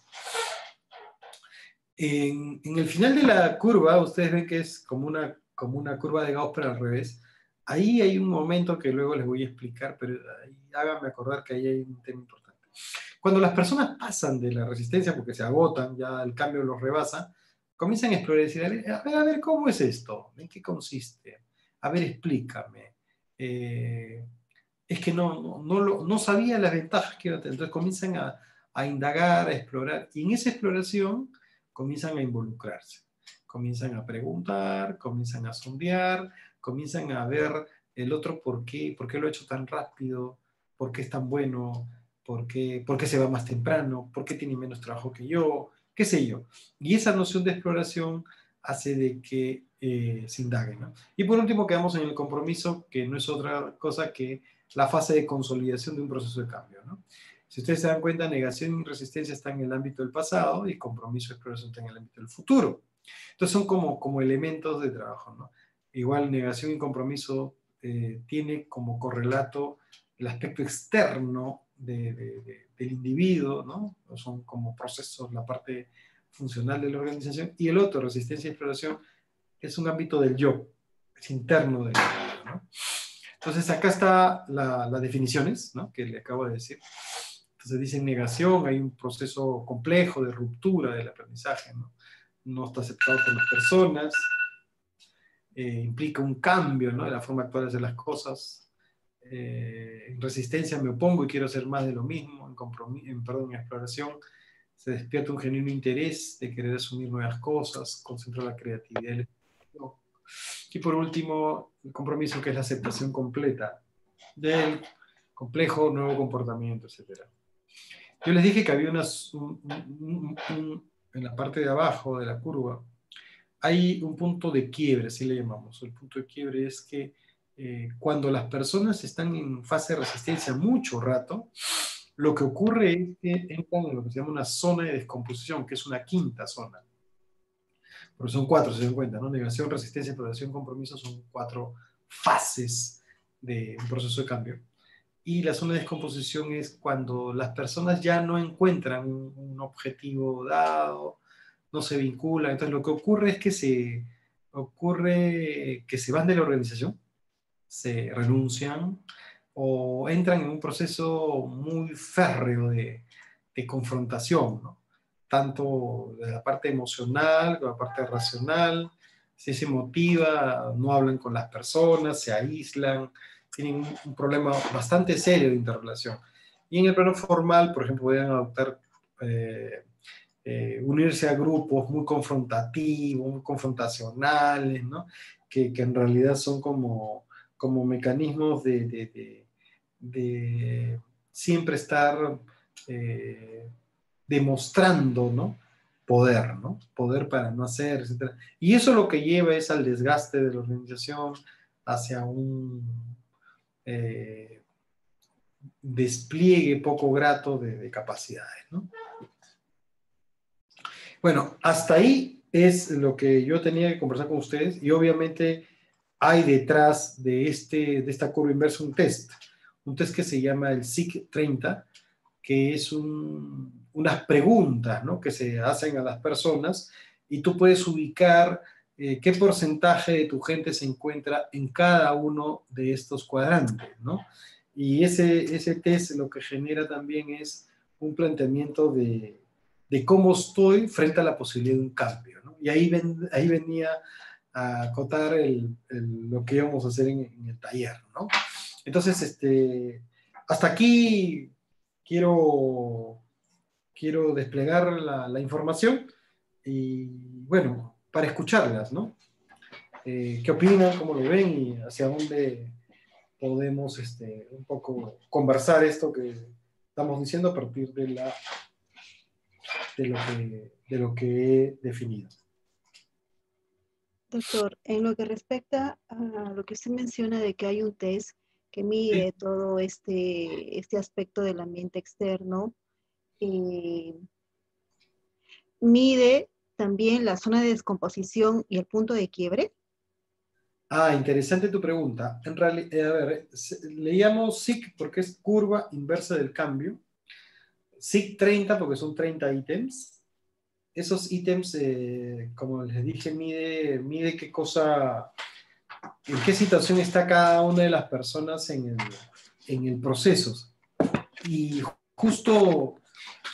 En el final de la curva, ustedes ven que es como una curva de Gauss, pero al revés. Ahí hay un momento que luego les voy a explicar, pero ahí, háganme acordar que ahí hay un tema importante. Cuando las personas pasan de la resistencia porque se agotan, ya el cambio los rebasa, comienzan a explorar y decir, a ver, ¿cómo es esto? ¿En qué consiste? A ver, explícame. Es que no sabía las ventajas que iba a tener. Entonces comienzan a indagar, a explorar, y en esa exploración comienzan a involucrarse. Comienzan a preguntar, comienzan a sondear, comienzan a ver el otro por qué lo ha hecho tan rápido, por qué es tan bueno, por qué se va más temprano, por qué tiene menos trabajo que yo, qué sé yo. Y esa noción de exploración hace de que se indague, ¿no? Y por último quedamos en el compromiso, que no es otra cosa que la fase de consolidación de un proceso de cambio, ¿no? Si ustedes se dan cuenta, negación y resistencia están en el ámbito del pasado y compromiso y exploración están en el ámbito del futuro. Entonces son como elementos de trabajo, ¿no? Igual negación y compromiso tiene como correlato el aspecto externo del individuo, ¿no? Son como procesos, la parte funcional de la organización, y el otro, resistencia y exploración, es un ámbito del yo, es interno del yo, ¿no? Entonces acá está las definiciones, ¿no? Que le acabo de decir. Entonces dice negación, hay un proceso complejo de ruptura del aprendizaje, ¿no? No está aceptado por las personas, implica un cambio, ¿no? De la forma actual de hacer las cosas. En resistencia me opongo y quiero hacer más de lo mismo. En exploración se despierta un genuino interés de querer asumir nuevas cosas, concentra la creatividad. Y por último, el compromiso, que es la aceptación completa del complejo nuevo comportamiento, etc. Yo les dije que había en la parte de abajo de la curva, hay un punto de quiebre, así le llamamos. El punto de quiebre es que cuando las personas están en fase de resistencia mucho rato, lo que ocurre es que entran en lo que se llama una zona de descomposición, que es una quinta zona. Porque son 4, si se dan cuenta, ¿no? Negación, resistencia, exploración, compromiso, son 4 fases de un proceso de cambio. Y la zona de descomposición es cuando las personas ya no encuentran un objetivo dado, no se vinculan. Entonces lo que ocurre es que se van de la organización, se renuncian o entran en un proceso muy férreo de confrontación, ¿no? Tanto de la parte emocional como de la parte racional. Si se motiva, no hablan con las personas, se aíslan, tienen un problema bastante serio de interrelación. Y en el plano formal, por ejemplo, pueden adoptar, unirse a grupos muy confrontativos, muy confrontacionales, ¿no? Que en realidad son como mecanismos de siempre estar demostrando, ¿no? Poder, ¿no? Poder para no hacer, etc. Y eso lo que lleva es al desgaste de la organización, hacia un despliegue poco grato de capacidades, ¿no? Bueno, hasta ahí es lo que yo tenía que conversar con ustedes, y obviamente hay detrás de esta curva inversa un test que se llama el SIG 30, que es unas preguntas, ¿no? Que se hacen a las personas, y tú puedes ubicar qué porcentaje de tu gente se encuentra en cada uno de estos cuadrantes, ¿no? Y ese test lo que genera también es un planteamiento de cómo estoy frente a la posibilidad de un cambio, ¿no? Y ahí venía a acotar lo que íbamos a hacer en el taller, ¿no? Entonces, hasta aquí quiero desplegar la información y, bueno, para escucharlas, ¿no? ¿Qué opinan? ¿Cómo lo ven? Y hacia dónde podemos un poco conversar esto que estamos diciendo a partir de lo que he definido. Doctor, en lo que respecta a lo que usted menciona de que hay un test que mide Sí. todo este aspecto del ambiente externo, eh, mide también la zona de descomposición y el punto de quiebre. Ah, interesante tu pregunta. En realidad, a ver, leíamos SIC porque es curva inversa del cambio. SIC 30 porque son 30 ítems. Esos ítems, como les dije, mide qué cosa, en qué situación está cada una de las personas en el proceso. Y justo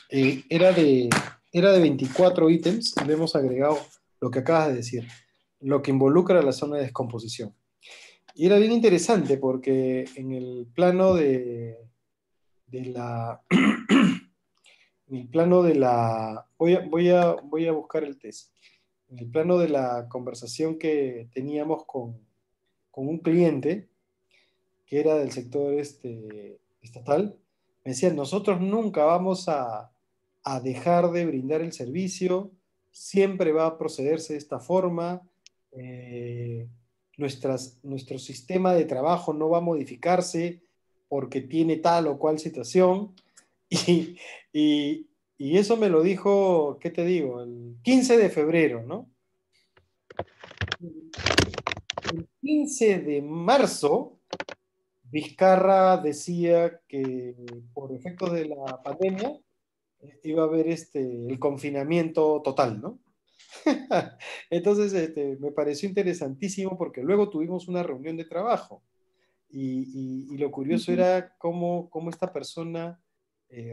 era de 24 ítems y le hemos agregado lo que acabas de decir, lo que involucra la zona de descomposición. Y era bien interesante porque en el plano de la... en el plano de la... voy a buscar el test. En el plano de la conversación que teníamos con un cliente que era del sector estatal, me decían, nosotros nunca vamos a dejar de brindar el servicio, siempre va a procederse de esta forma, eh, nuestro sistema de trabajo no va a modificarse porque tiene tal o cual situación. Y, y eso me lo dijo, ¿qué te digo? El 15 de febrero, ¿no? El 15 de marzo, Vizcarra decía que por efectos de la pandemia iba a haber el confinamiento total, ¿no? Entonces, me pareció interesantísimo porque luego tuvimos una reunión de trabajo y lo curioso era cómo esta persona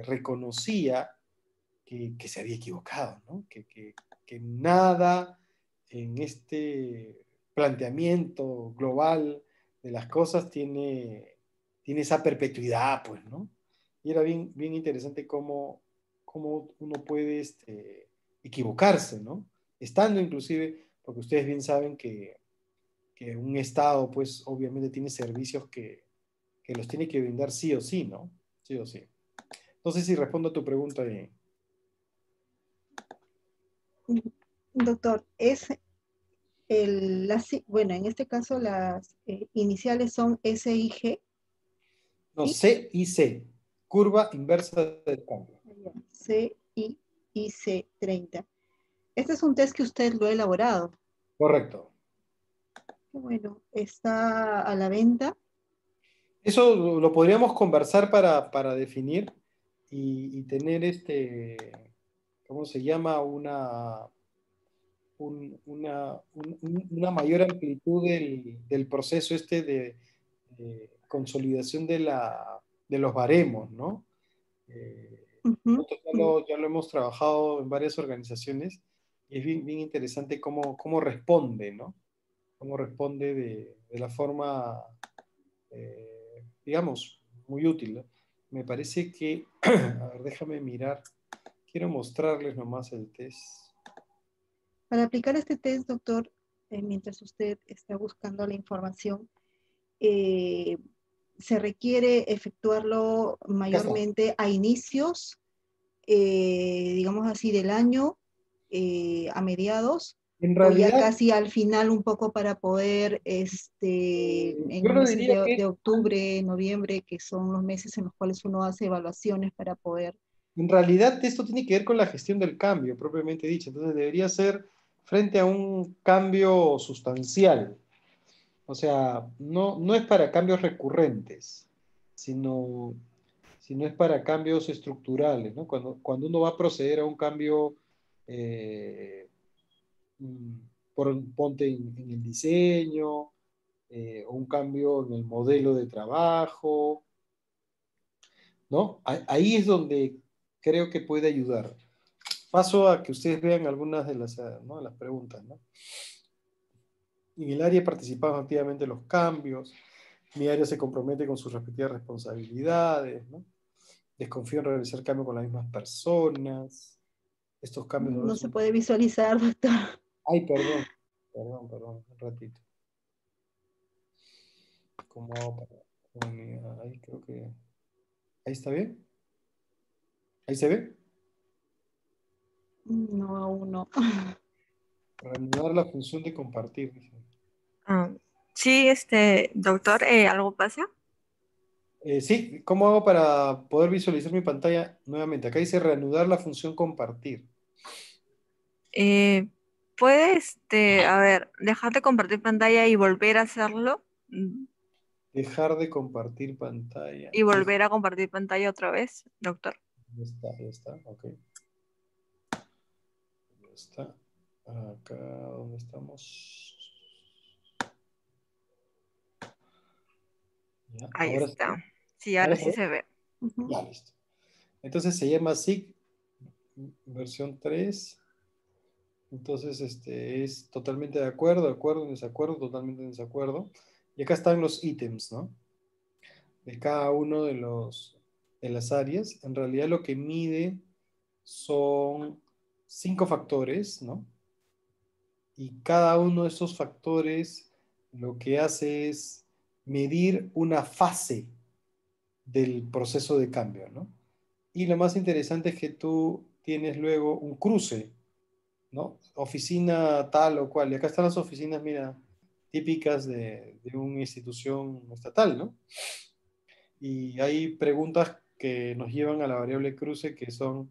reconocía que se había equivocado, ¿no? Que nada en este planteamiento global de las cosas tiene esa perpetuidad, pues, ¿no? Y era bien interesante cómo uno puede equivocarse, ¿no? Estando inclusive, porque ustedes bien saben que un Estado, pues, obviamente tiene servicios que los tiene que brindar sí o sí, ¿no? Sí o sí. No sé si respondo a tu pregunta. Doctor, bueno, en este caso las iniciales son SIG, No, ¿sí? C y C, curva inversa del cambio. CIC 30. Este es un test que usted lo ha elaborado. Correcto. Bueno, está a la venta. Eso lo podríamos conversar para definir y tener ¿cómo se llama? Una mayor amplitud del proceso de consolidación de los baremos, ¿no? Nosotros ya lo hemos trabajado en varias organizaciones y es bien interesante cómo responde, ¿no? Cómo responde de la forma, digamos, muy útil, ¿no? Me parece que, a ver, déjame mirar, quiero mostrarles nomás el test. Para aplicar este test, doctor, mientras usted está buscando la información, se requiere efectuarlo Acá está. mayormente a inicios, digamos así, del año, a mediados, En o ya realidad, casi al final un poco para poder, en yo los lo meses diría que de octubre, noviembre, que son los meses en los cuales uno hace evaluaciones para poder... en realidad esto tiene que ver con la gestión del cambio, propiamente dicho. Entonces debería ser frente a un cambio sustancial. O sea, no es para cambios recurrentes, sino, sino es para cambios estructurales, ¿no? Cuando uno va a proceder a un cambio, eh, mm, ponte en el diseño, o un cambio en el modelo de trabajo, ¿no? Ahí es donde creo que puede ayudar. Paso a que ustedes vean algunas de ¿no? las preguntas, ¿no? En el área participaron activamente los cambios, mi área se compromete con sus respectivas responsabilidades, ¿no? Desconfío en realizar cambios con las mismas personas. Estos cambios no No se son... puede visualizar, doctor. Ay, perdón. Un ratito. ¿Cómo hago para unidad? Ahí creo que... ¿Ahí está bien? ¿Ahí se ve? No, aún no. Reanudar la función de compartir, dice. Ah, sí, doctor, ¿algo pasa? Sí, ¿cómo hago para poder visualizar mi pantalla nuevamente? Acá dice reanudar la función compartir. Eh, ¿Puede, a ver, dejar de compartir pantalla y volver a hacerlo? Dejar de compartir pantalla. Y volver a compartir pantalla otra vez, doctor. Ya está, ok. Ya está. Acá donde estamos. Ya, Ahí ahora sí. está. Sí, ahora ¿Ahora se sí ve? se ve. Ujú. Ya, listo. Entonces se llama SIG versión 3. Entonces, es totalmente de acuerdo, en desacuerdo, totalmente en desacuerdo. Y acá están los ítems, ¿no? De cada uno de las áreas. En realidad lo que mide son 5 factores, ¿no? Y cada uno de esos factores lo que hace es medir una fase del proceso de cambio, ¿no? Y lo más interesante es que tú tienes luego un cruce, ¿no? Oficina tal o cual. Y acá están las oficinas, mira, típicas de una institución estatal, ¿no? Y hay preguntas que nos llevan a la variable cruce, que son,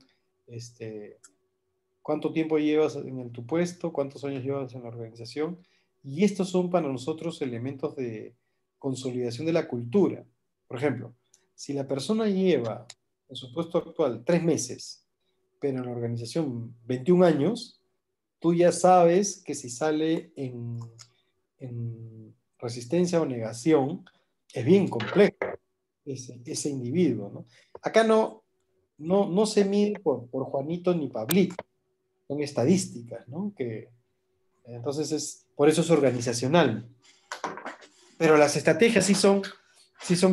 ¿cuánto tiempo llevas tu puesto? ¿Cuántos años llevas en la organización? Y estos son para nosotros elementos de consolidación de la cultura. Por ejemplo, si la persona lleva en su puesto actual 3 meses, pero en la organización 21 años, tú ya sabes que si sale en resistencia o negación, es bien complejo ese individuo, ¿no? Acá no se mide por Juanito ni Pablito, son estadísticas, ¿no? Entonces, por eso es organizacional. Pero las estrategias sí son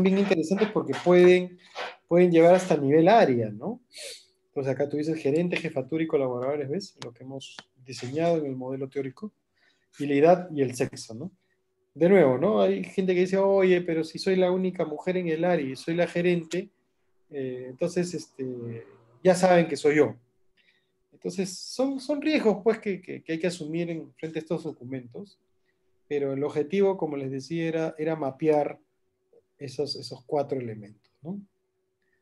bien interesantes porque pueden llevar hasta nivel área, ¿no? Entonces acá tú dices gerente, jefatura y colaboradores, ¿ves? Lo que hemos diseñado en el modelo teórico. Y la edad y el sexo, ¿no? De nuevo, ¿no? Hay gente que dice, oye, pero si soy la única mujer en el área y soy la gerente, entonces ya saben que soy yo. Entonces, son riesgos pues, que hay que asumir en frente a estos documentos, pero el objetivo, como les decía, era mapear esos 4 elementos, ¿no?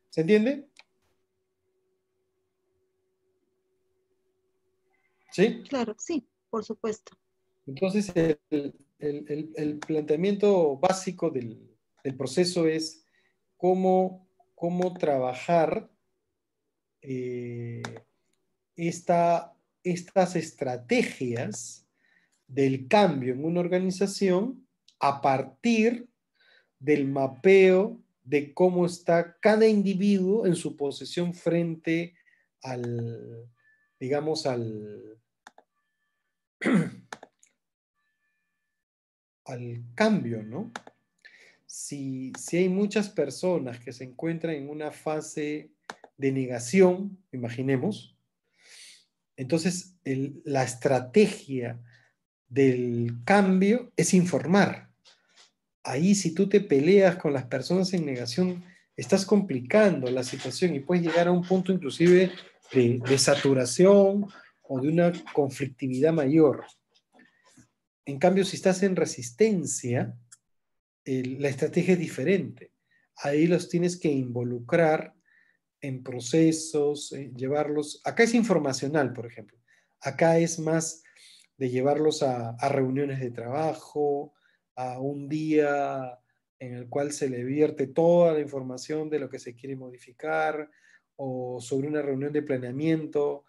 ¿Se entiende? ¿Sí? Claro, sí, por supuesto. Entonces, el planteamiento básico del proceso es cómo trabajar eh, estas estrategias del cambio en una organización a partir del mapeo de cómo está cada individuo en su posición frente al, digamos, al cambio, ¿no? Si hay muchas personas que se encuentran en una fase de negación, imaginemos, entonces la estrategia del cambio es informar. Ahí si tú te peleas con las personas en negación, estás complicando la situación y puedes llegar a un punto inclusive de saturación o de una conflictividad mayor. En cambio, si estás en resistencia, la estrategia es diferente. Ahí los tienes que involucrar en procesos, llevarlos. Acá es informacional, por ejemplo. Acá es más de llevarlos a reuniones de trabajo, a un día en el cual se le vierte toda la información de lo que se quiere modificar, o sobre una reunión de planeamiento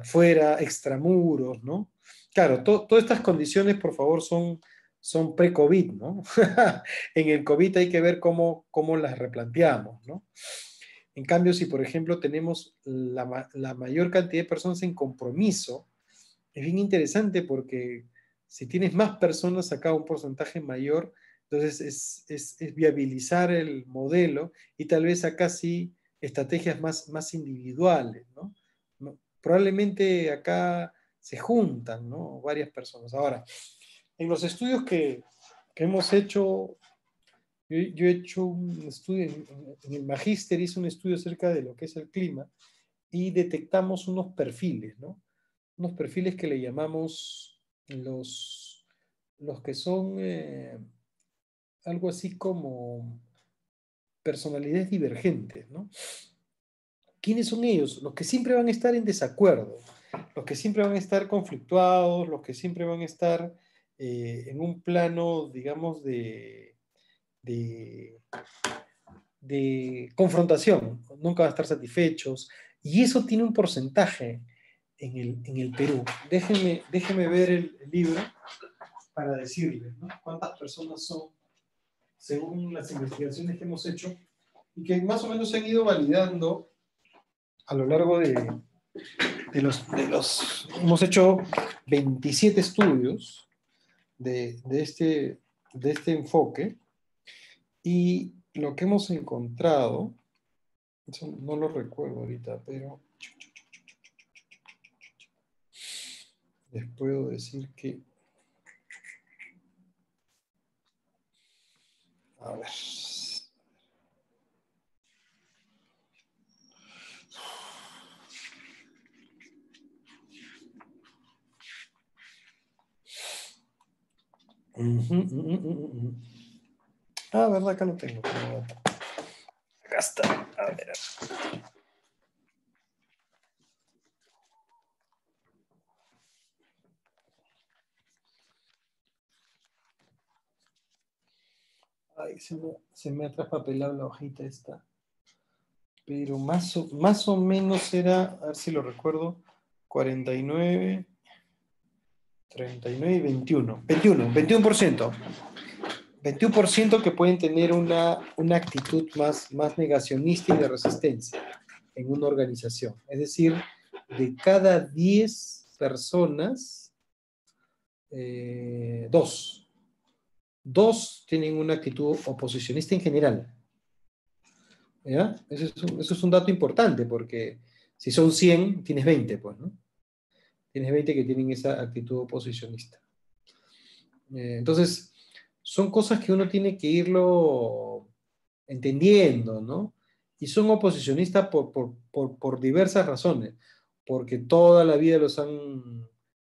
fuera, extramuros, ¿no? Claro, todas estas condiciones, por favor, son pre-COVID, ¿no? En el COVID hay que ver cómo las replanteamos, ¿no? En cambio, si por ejemplo tenemos la mayor cantidad de personas en compromiso, es bien interesante porque si tienes más personas acá, un porcentaje mayor, entonces es viabilizar el modelo y tal vez acá sí estrategias más individuales, ¿no? Probablemente acá se juntan, ¿no? Varias personas. Ahora, en los estudios que hemos hecho, yo he hecho un estudio, en el magíster hice un estudio acerca de lo que es el clima y detectamos unos perfiles, ¿no? Unos perfiles que le llamamos los que son algo así como personalidades divergentes, ¿no? ¿Quiénes son ellos? Los que siempre van a estar en desacuerdo, los que siempre van a estar conflictuados, los que siempre van a estar en un plano, digamos, de confrontación, nunca van a estar satisfechos, y eso tiene un porcentaje en el Perú. Déjeme ver el libro para decirles, ¿no? Cuántas personas son, según las investigaciones que hemos hecho, y que más o menos se han ido validando a lo largo de los... Hemos hecho 27 estudios de este enfoque, y lo que hemos encontrado, eso no lo recuerdo ahorita, pero les puedo decir que... A ver... Ah, verdad, acá lo tengo. Acá está. A ver. Ay, se me ha traspapelado la hojita esta. Pero más o menos era, a ver si lo recuerdo, 49, 39 y 21. 21%. 21% que pueden tener una actitud más negacionista y de resistencia en una organización. Es decir, de cada 10 personas, 2 tienen una actitud oposicionista en general. ¿Ya? Eso es un dato importante, porque si son 100, tienes 20, pues, ¿no? Tienes 20 que tienen esa actitud oposicionista. Entonces, son cosas que uno tiene que irlo entendiendo, ¿no? Y son oposicionistas por diversas razones, porque toda la vida los han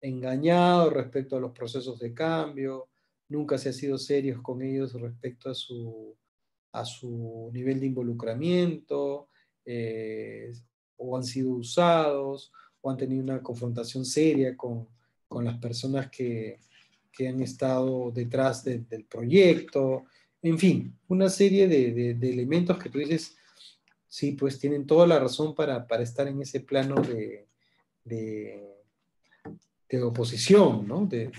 engañado respecto a los procesos de cambio, nunca se ha sido serios con ellos respecto a su nivel de involucramiento, o han sido usados, o han tenido una confrontación seria con las personas que han estado detrás del proyecto. En fin, una serie de elementos que tú dices, sí, pues tienen toda la razón para estar en ese plano de oposición, ¿no? De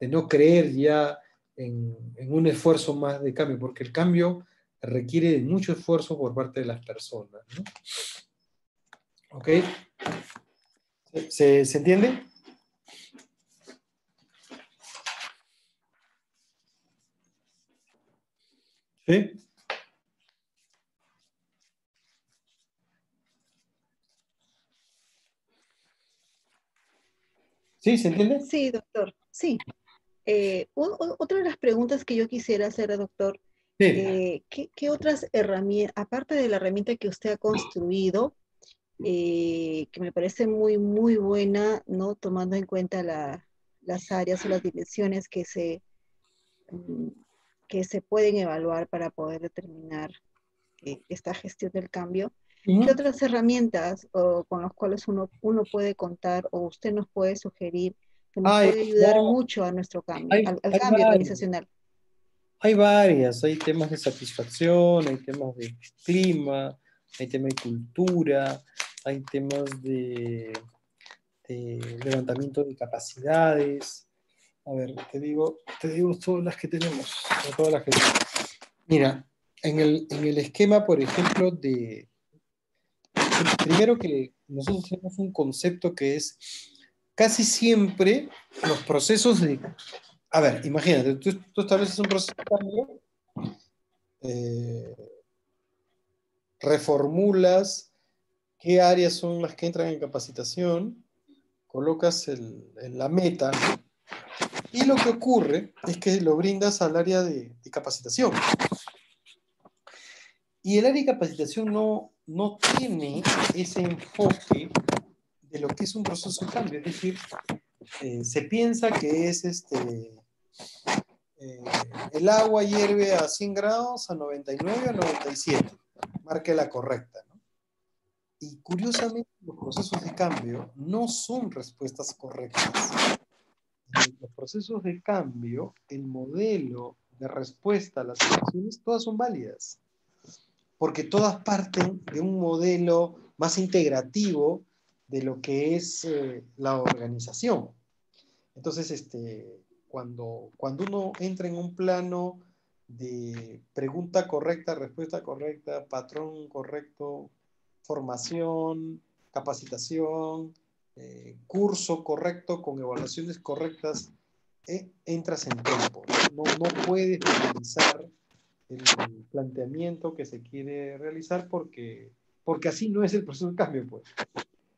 no creer ya en un esfuerzo más de cambio, porque el cambio requiere de mucho esfuerzo por parte de las personas, ¿no? ¿Ok? ¿Se entiende? ¿Sí? ¿Sí? ¿Se entiende? Sí, doctor, sí. Otra de las preguntas que yo quisiera hacer, doctor, Sí. ¿qué otras herramientas, aparte de la herramienta que usted ha construido, que me parece muy, muy buena, ¿no? Tomando en cuenta las áreas o las dimensiones mm, que se pueden evaluar para poder determinar esta gestión del cambio. ¿Qué otras herramientas con las cuales uno puede contar o usted nos puede sugerir que nos puede ayudar No, mucho a nuestro cambio, hay, al hay cambio varias. organizacional? Hay varias, hay temas de satisfacción, hay temas de clima, hay temas de cultura, hay temas de levantamiento de capacidades. A ver, te digo todas las que tenemos. Todas las que tenemos. Mira, en el esquema, por ejemplo, primero que nosotros tenemos un concepto que es casi siempre los procesos de... A ver, imagínate, tú estableces un proceso de cambio, reformulas qué áreas son las que entran en capacitación, colocas la meta, ¿no? Y lo que ocurre es que lo brindas al área de capacitación. Y el área de capacitación no tiene ese enfoque de lo que es un proceso de cambio. Es decir, se piensa que es el agua hierve a 100 grados, a 99, a 97. Marque la correcta, ¿no? Y curiosamente, los procesos de cambio no son respuestas correctas. En los procesos de cambio, el modelo de respuesta a las situaciones, todas son válidas, porque todas parten de un modelo más integrativo de lo que es la organización. Entonces, cuando uno entra en un plano de pregunta correcta, respuesta correcta, patrón correcto, formación, capacitación, curso correcto con evaluaciones correctas, entras en tiempo. No puedes realizar el planteamiento que se quiere realizar porque así no es el proceso de cambio, pues.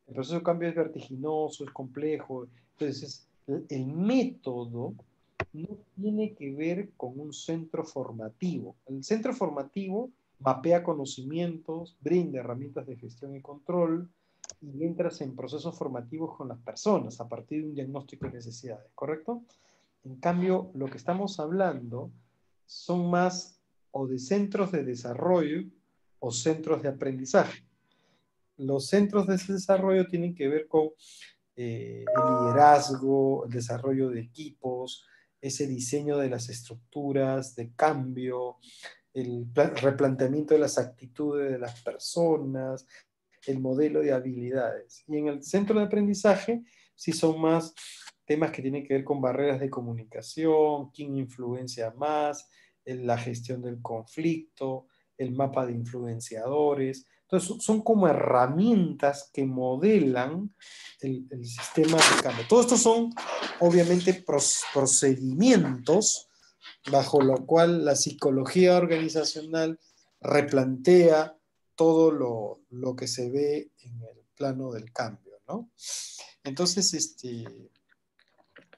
El proceso de cambio es vertiginoso, es complejo. Entonces, el método no tiene que ver con un centro formativo. El centro formativo mapea conocimientos, brinda herramientas de gestión y control y entras en procesos formativos con las personas a partir de un diagnóstico de necesidades, ¿correcto? En cambio, lo que estamos hablando son más o de centros de desarrollo o centros de aprendizaje. Los centros de desarrollo tienen que ver con el liderazgo, el desarrollo de equipos, ese diseño de las estructuras de cambio, el replanteamiento de las actitudes de las personas, el modelo de habilidades. Y en el centro de aprendizaje sí son más temas que tienen que ver con barreras de comunicación, quién influencia más, la gestión del conflicto, el mapa de influenciadores. Entonces son como herramientas que modelan el sistema de cambio. Todo esto son obviamente procedimientos bajo lo cual la psicología organizacional replantea todo lo que se ve en el plano del cambio, ¿no? Entonces,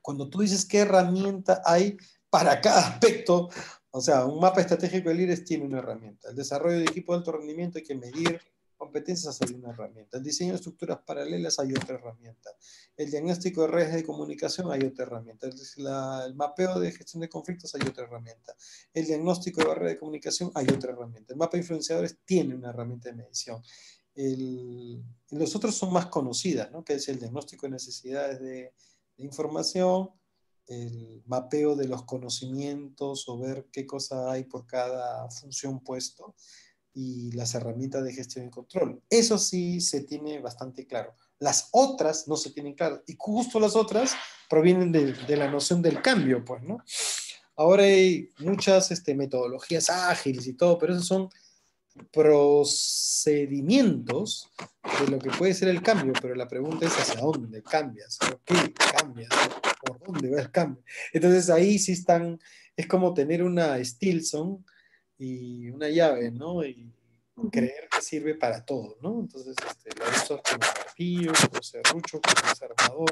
cuando tú dices qué herramienta hay para cada aspecto, o sea, un mapa estratégico de líderes tiene una herramienta. El desarrollo de equipo de alto rendimiento hay que medir competencias, hay una herramienta. El diseño de estructuras paralelas hay otra herramienta. El diagnóstico de redes de comunicación hay otra herramienta. El mapeo de gestión de conflictos hay otra herramienta. El diagnóstico de barrera de comunicación hay otra herramienta. El mapa de influenciadores tiene una herramienta de medición. Los otros son más conocidas, ¿no? Que es el diagnóstico de necesidades de información, el mapeo de los conocimientos o ver qué cosa hay por cada función puesto y las herramientas de gestión y control. Eso sí se tiene bastante claro. Las otras no se tienen claro y justo las otras provienen de la noción del cambio, pues, ¿no? Ahora hay muchas metodologías ágiles y todo, pero esos son procedimientos de lo que puede ser el cambio, pero la pregunta es hacia dónde cambias, ¿por qué cambias? ¿Por dónde va el cambio? Entonces ahí sí están, es como tener una Stilson y una llave, ¿no? Y creer que sirve para todo, ¿no? Entonces lo usas como martillo, como serrucho, como desarmador,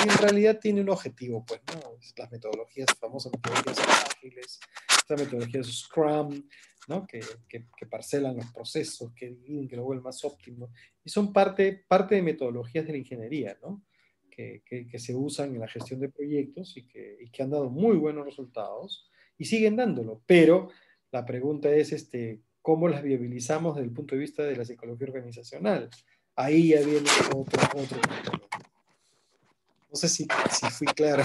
y en realidad tiene un objetivo, pues, ¿no? Las metodologías, famosas metodologías ágiles, las metodologías Scrum, ¿no? Que parcelan los procesos, que dividen, que lo vuelven más óptimo. Y son parte de metodologías de la ingeniería, ¿no? Que se usan en la gestión de proyectos y que han dado muy buenos resultados y siguen dándolo. Pero la pregunta es, ¿cómo las viabilizamos desde el punto de vista de la psicología organizacional? Ahí ya viene otro punto. No sé si fui claro.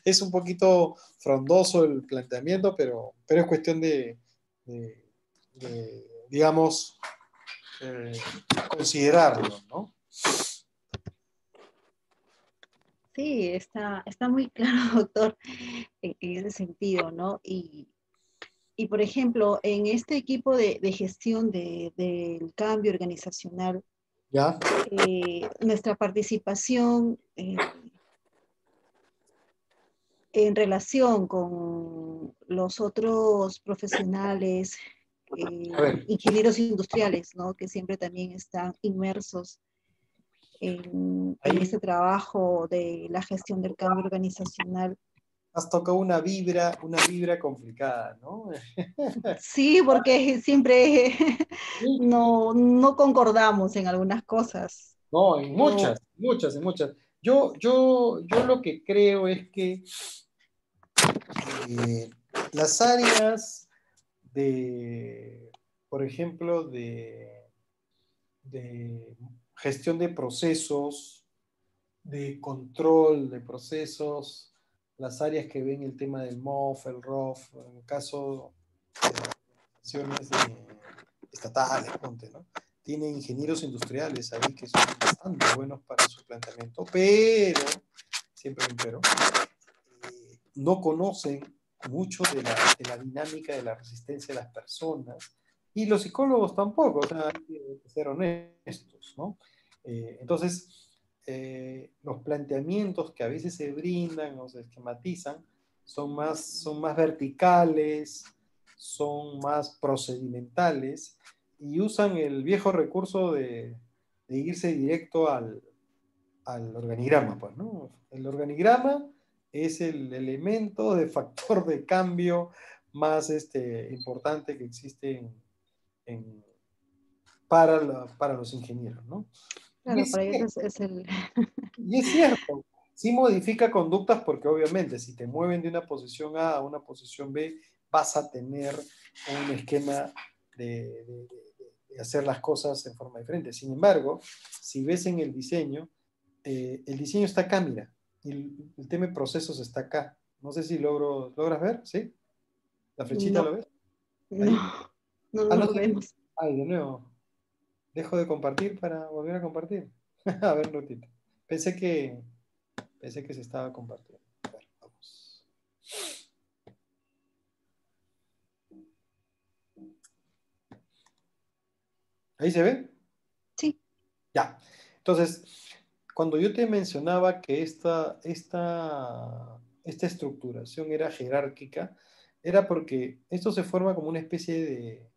Es un poquito frondoso el planteamiento, pero es cuestión de digamos, considerarlo, ¿no? Sí, está muy claro, doctor, en ese sentido, ¿no? Y, por ejemplo, en este equipo de gestión del cambio organizacional, ¿Ya? nuestra participación en relación con los otros profesionales A ver. ingenieros industriales, ¿no? Que siempre también están inmersos en ese trabajo de la gestión del cambio organizacional. Has tocado una vibra complicada, ¿no? Sí, porque siempre no concordamos en algunas cosas. No, en muchas. Yo lo que creo es que las áreas por ejemplo, de gestión de procesos, de control de procesos, las áreas que ven el tema del MOF, el ROF, en el caso de organizaciones estatales, ponte, ¿no? Tiene ingenieros industriales ahí que son bastante buenos para su planteamiento, pero, siempre un pero, no conocen mucho de la dinámica de la resistencia de las personas, y los psicólogos tampoco, o sea, hay que ser honestos, ¿no? Entonces, los planteamientos que a veces se brindan o se esquematizan son más verticales, son más procedimentales, y usan el viejo recurso de irse directo al organigrama, pues, ¿no? El organigrama es el elemento de factor de cambio más importante que existe para los ingenieros, ¿no? Claro, para ellos es el... Y es cierto, sí modifica conductas porque obviamente si te mueven de una posición A a una posición B, vas a tener un esquema de hacer las cosas en forma diferente. Sin embargo, si ves en el diseño está acá, mira, y el tema de procesos está acá. No sé si logras ver, ¿sí? ¿La flechita No, lo ves? no, Ahí. no No lo sé. vemos. Ay, de nuevo. Dejo de compartir para volver a compartir. A ver, un ratito. Pensé que se estaba compartiendo. A ver, vamos. ¿Ahí se ve? Sí. Ya. Entonces, cuando yo te mencionaba que esta estructuración era jerárquica, era porque esto se forma como una especie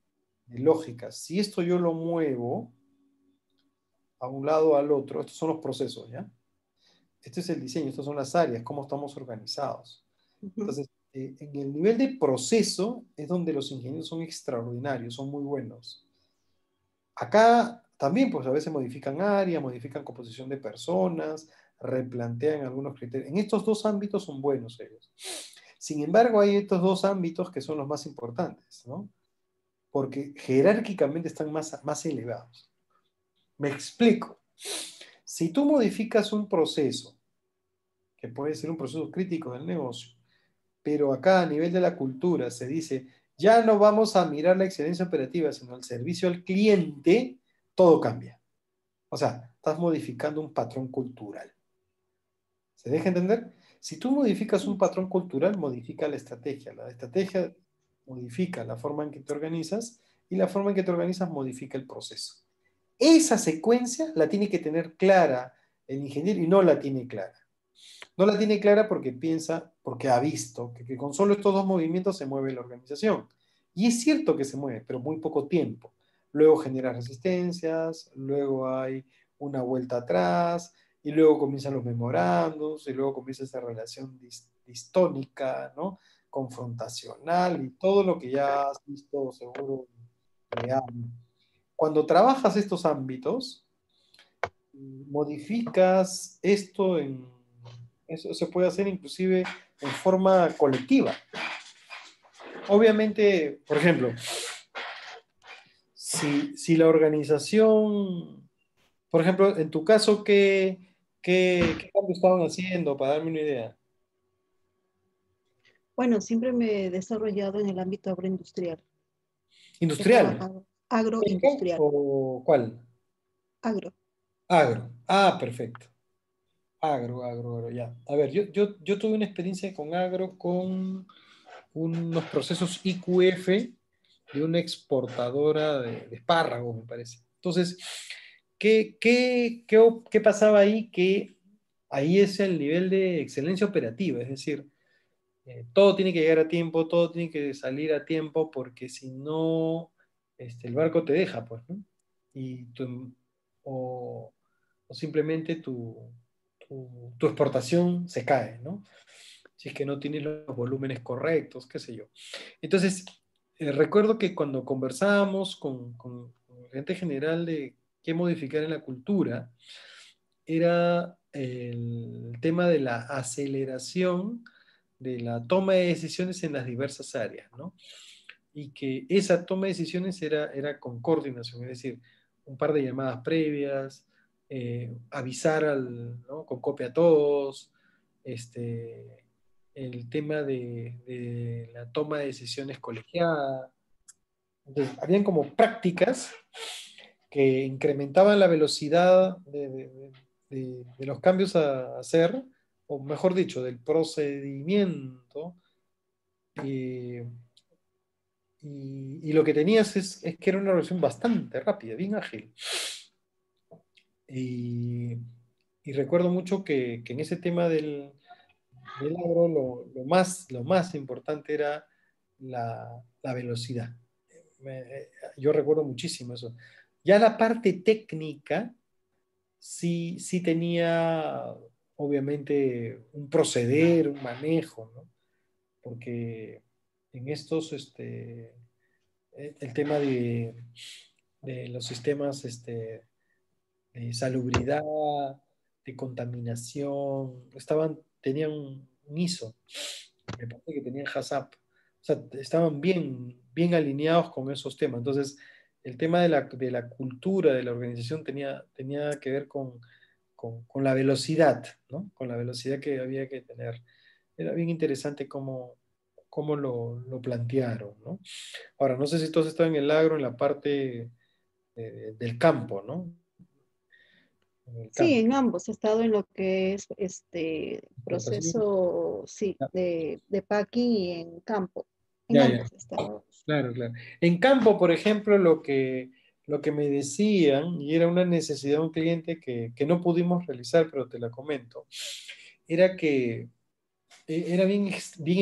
de lógica. Si esto yo lo muevo a un lado o al otro, estos son los procesos, ¿ya? Este es el diseño, estas son las áreas, cómo estamos organizados. Entonces, en el nivel de proceso es donde los ingenieros son extraordinarios, son muy buenos. Acá también, pues a veces modifican áreas, modifican composición de personas, replantean algunos criterios. En estos dos ámbitos son buenos ellos. Sin embargo, hay estos dos ámbitos que son los más importantes, ¿no? Porque jerárquicamente están más elevados. Me explico. Si tú modificas un proceso, que puede ser un proceso crítico del negocio, pero acá a nivel de la cultura se dice, ya no vamos a mirar la excelencia operativa, sino el servicio al cliente, todo cambia. O sea, estás modificando un patrón cultural. ¿Se deja entender? Si tú modificas un patrón cultural, modifica la estrategia. La estrategia modifica la forma en que te organizas y la forma en que te organizas modifica el proceso. Esa secuencia la tiene que tener clara el ingeniero y no la tiene clara. No la tiene clara porque piensa, porque ha visto que con solo estos dos movimientos se mueve la organización. Y es cierto que se mueve, pero muy poco tiempo. Luego genera resistencias, luego hay una vuelta atrás, y luego comienzan los memorandos, y luego comienza esta relación distónica, ¿no? Confrontacional, y todo lo que ya has visto seguro. Cuando trabajas estos ámbitos, modificas esto eso se puede hacer inclusive en forma colectiva. Obviamente, por ejemplo, si la organización, por ejemplo, en tu caso, ¿qué cambio estaban haciendo para darme una idea? Bueno, siempre me he desarrollado en el ámbito agroindustrial. He ¿Industrial? trabajado agroindustrial. ¿O cuál? Agro. Agro. Ah, perfecto. Agro, ya. A ver, yo tuve una experiencia con agro con unos procesos IQF de una exportadora de espárragos, me parece. Entonces, ¿qué pasaba ahí? Que ahí es el nivel de excelencia operativa, es decir, todo tiene que llegar a tiempo, todo tiene que salir a tiempo, porque si no, el barco te deja, pues, ¿no? Y o, o simplemente tu exportación se cae, ¿no? Si es que no tienes los volúmenes correctos, qué sé yo. Entonces, recuerdo que cuando conversábamos con el gerente general de qué modificar en la cultura, era el tema de la aceleración de la toma de decisiones en las diversas áreas, ¿no? Y que esa toma de decisiones era con coordinación, es decir, un par de llamadas previas, avisar ¿no? Con copia a todos, el tema de la toma de decisiones colegiada. Entonces, habían como prácticas que incrementaban la velocidad de los cambios a hacer, o mejor dicho, del procedimiento. eh, y lo que tenías es que era una relación bastante rápida, bien ágil. Y, y recuerdo mucho que en ese tema del agro lo más importante era la velocidad. Yo recuerdo muchísimo eso. Ya la parte técnica sí tenía, obviamente, un proceder, un manejo, ¿no? Porque en estos, el tema de los sistemas de salubridad, de contaminación, tenían un ISO, me parece que tenían HACCP, o sea, estaban bien alineados con esos temas. Entonces, el tema de la cultura de la organización tenía que ver con la velocidad, ¿no? Con la velocidad que había que tener. Era bien interesante cómo lo plantearon, ¿no? Ahora, no sé si tú has estado en el agro, en la parte del campo, ¿no? En el Sí, campo. en ambos. He estado en lo que es Explotación. proceso, sí, Ya, de packing y en campo. En ya, ya. ambos he estado. Claro, claro. En campo, por ejemplo, lo que me decían, y era una necesidad de un cliente que no pudimos realizar, pero te la comento, era que era bien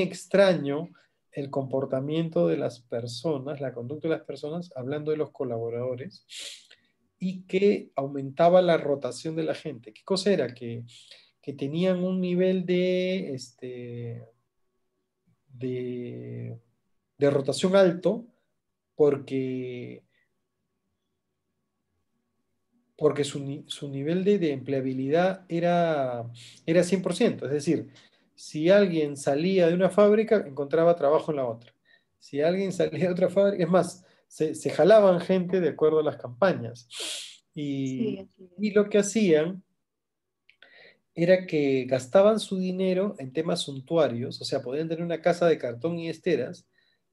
extraño el comportamiento de las personas, la conducta de las personas, hablando de los colaboradores, y que aumentaba la rotación de la gente. ¿Qué cosa era? Que tenían un nivel de, de rotación alto porque, porque su nivel de empleabilidad era 100%. Es decir, si alguien salía de una fábrica, encontraba trabajo en la otra. Si alguien salía de otra fábrica, es más, se jalaban gente de acuerdo a las campañas. Sí, Y, así es. y lo que hacían era que gastaban su dinero en temas suntuarios, o sea, podían tener una casa de cartón y esteras,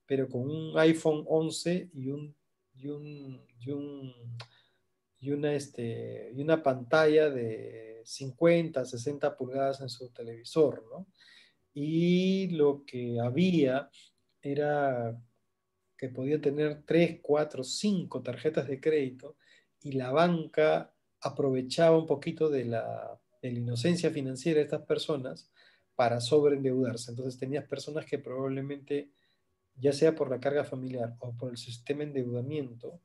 pero con un iPhone 11 y un, y un, y una pantalla de 50, 60 pulgadas en su televisor, ¿no? Y lo que había era que podía tener 3, 4, 5 tarjetas de crédito y la banca aprovechaba un poquito de la inocencia financiera de estas personas para sobreendeudarse. Entonces tenías personas que probablemente, ya sea por la carga familiar o por el sistema de endeudamiento,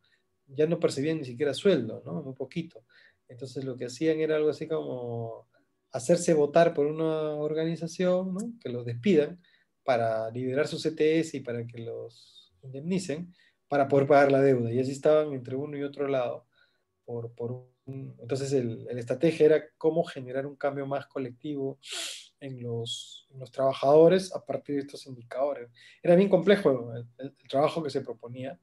ya no percibían ni siquiera sueldo, ¿no? Muy poquito. Entonces lo que hacían era algo así como hacerse votar por una organización, ¿no? Que los despidan para liberar sus CTS y para que los indemnicen para poder pagar la deuda. Y así estaban entre uno y otro lado. Entonces la estrategia era cómo generar un cambio más colectivo en los trabajadores a partir de estos indicadores. Era bien complejo el trabajo que se proponía